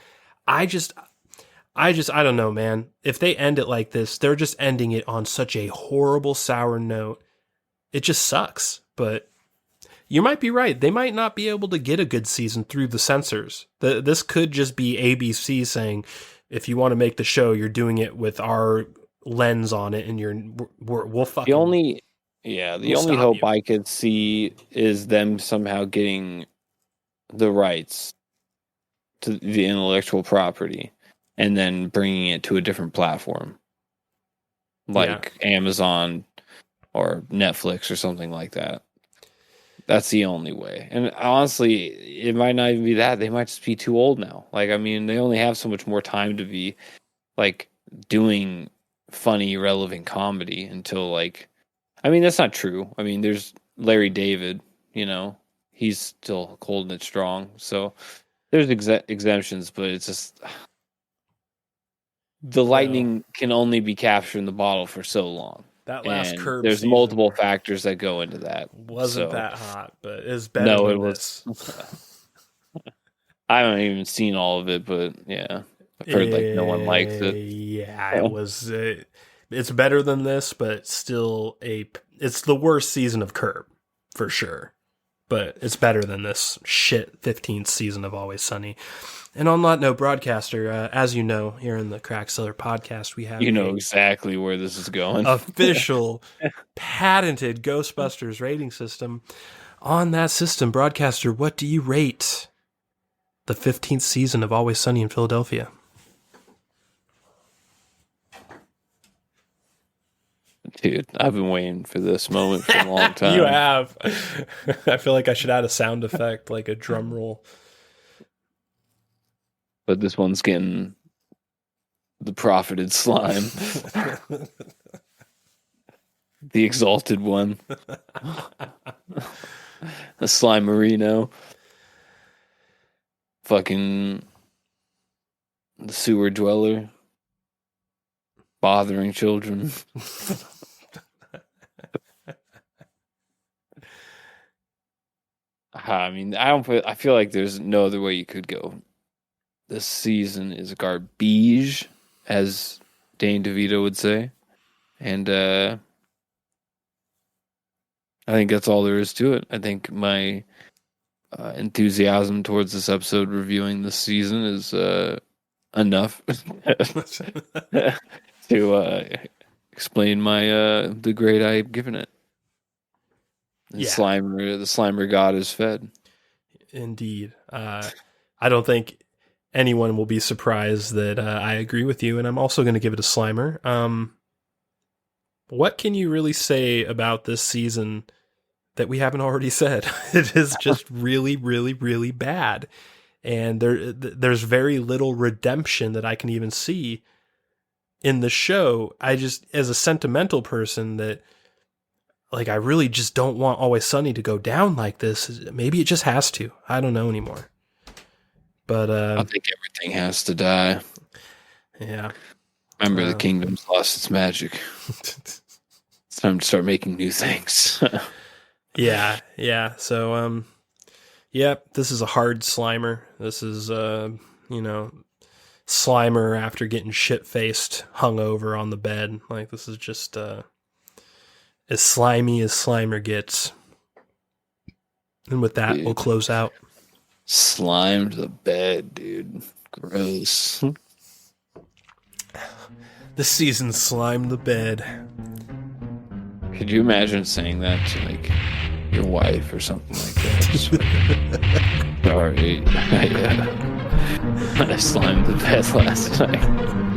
S1: I don't know, man. If they end it like this, they're just ending it on such a horrible, sour note. It just sucks. But you might be right. They might not be able to get a good season through the censors. This could just be ABC saying, if you want to make the show, you're doing it with our lens on it, and we'll fucking...
S2: The only hope I could see is them somehow getting the rights to the intellectual property and then bringing it to a different platform, like Amazon or Netflix or something like that. That's the only way. And honestly, it might not even be that. They might just be too old now. Like, I mean, they only have so much more time to be like doing funny, relevant comedy until like, I mean, that's not true. I mean, there's Larry David, he's still holding it strong. So there's exemptions, but it's just the lightning can only be captured in the bottle for so long.
S1: That last curve.
S2: There's multiple factors that go into that.
S1: Wasn't that hot, but it's better than this.
S2: I haven't even seen all of it, but yeah, I've heard like no one likes it.
S1: Yeah, it was. It's better than this, but still it's the worst season of Curb for sure. But it's better than this shit 15th season of Always Sunny. And on that note, Broadcaster, as you know, here in the Crack Cellar Podcast, we have
S2: exactly where this is going.
S1: Official, patented Ghostbusters rating system. On that system, Broadcaster, what do you rate the 15th season of Always Sunny in Philadelphia?
S2: Dude, I've been waiting for this moment for a long time.
S1: You have. I feel like I should add a sound effect, like a drum roll.
S2: But this one's getting the profited slime. The exalted one. The slime merino. Fucking the sewer dweller. Bothering children. I mean, I feel like there's no other way you could go. This season is garbage, as Dane DeVito would say. And I think that's all there is to it. I think my enthusiasm towards this episode reviewing this season is enough to explain my the grade I've given it. The Slimer god is fed.
S1: Indeed. I don't think anyone will be surprised that I agree with you, and I'm also going to give it a Slimer. What can you really say about this season that we haven't already said? It is just really, really, really bad. And there's very little redemption that I can even see in the show. I just, as a sentimental person, that like I really just don't want Always Sunny to go down like this. Maybe it just has to. I don't know anymore. But
S2: I think everything has to die.
S1: Yeah.
S2: Remember, the kingdom's lost its magic. It's time to start making new things.
S1: Yeah. So, yep, this is a hard Slimer. This is, Slimer after getting shit-faced, hungover on the bed. Like, this is just as slimy as Slimer gets. And with that, we'll close out.
S2: Slimed the bed, dude. Gross.
S1: This season slimed the bed.
S2: Could you imagine saying that to, like, your wife or something like that? Just like, sorry, I slimed the bed last night.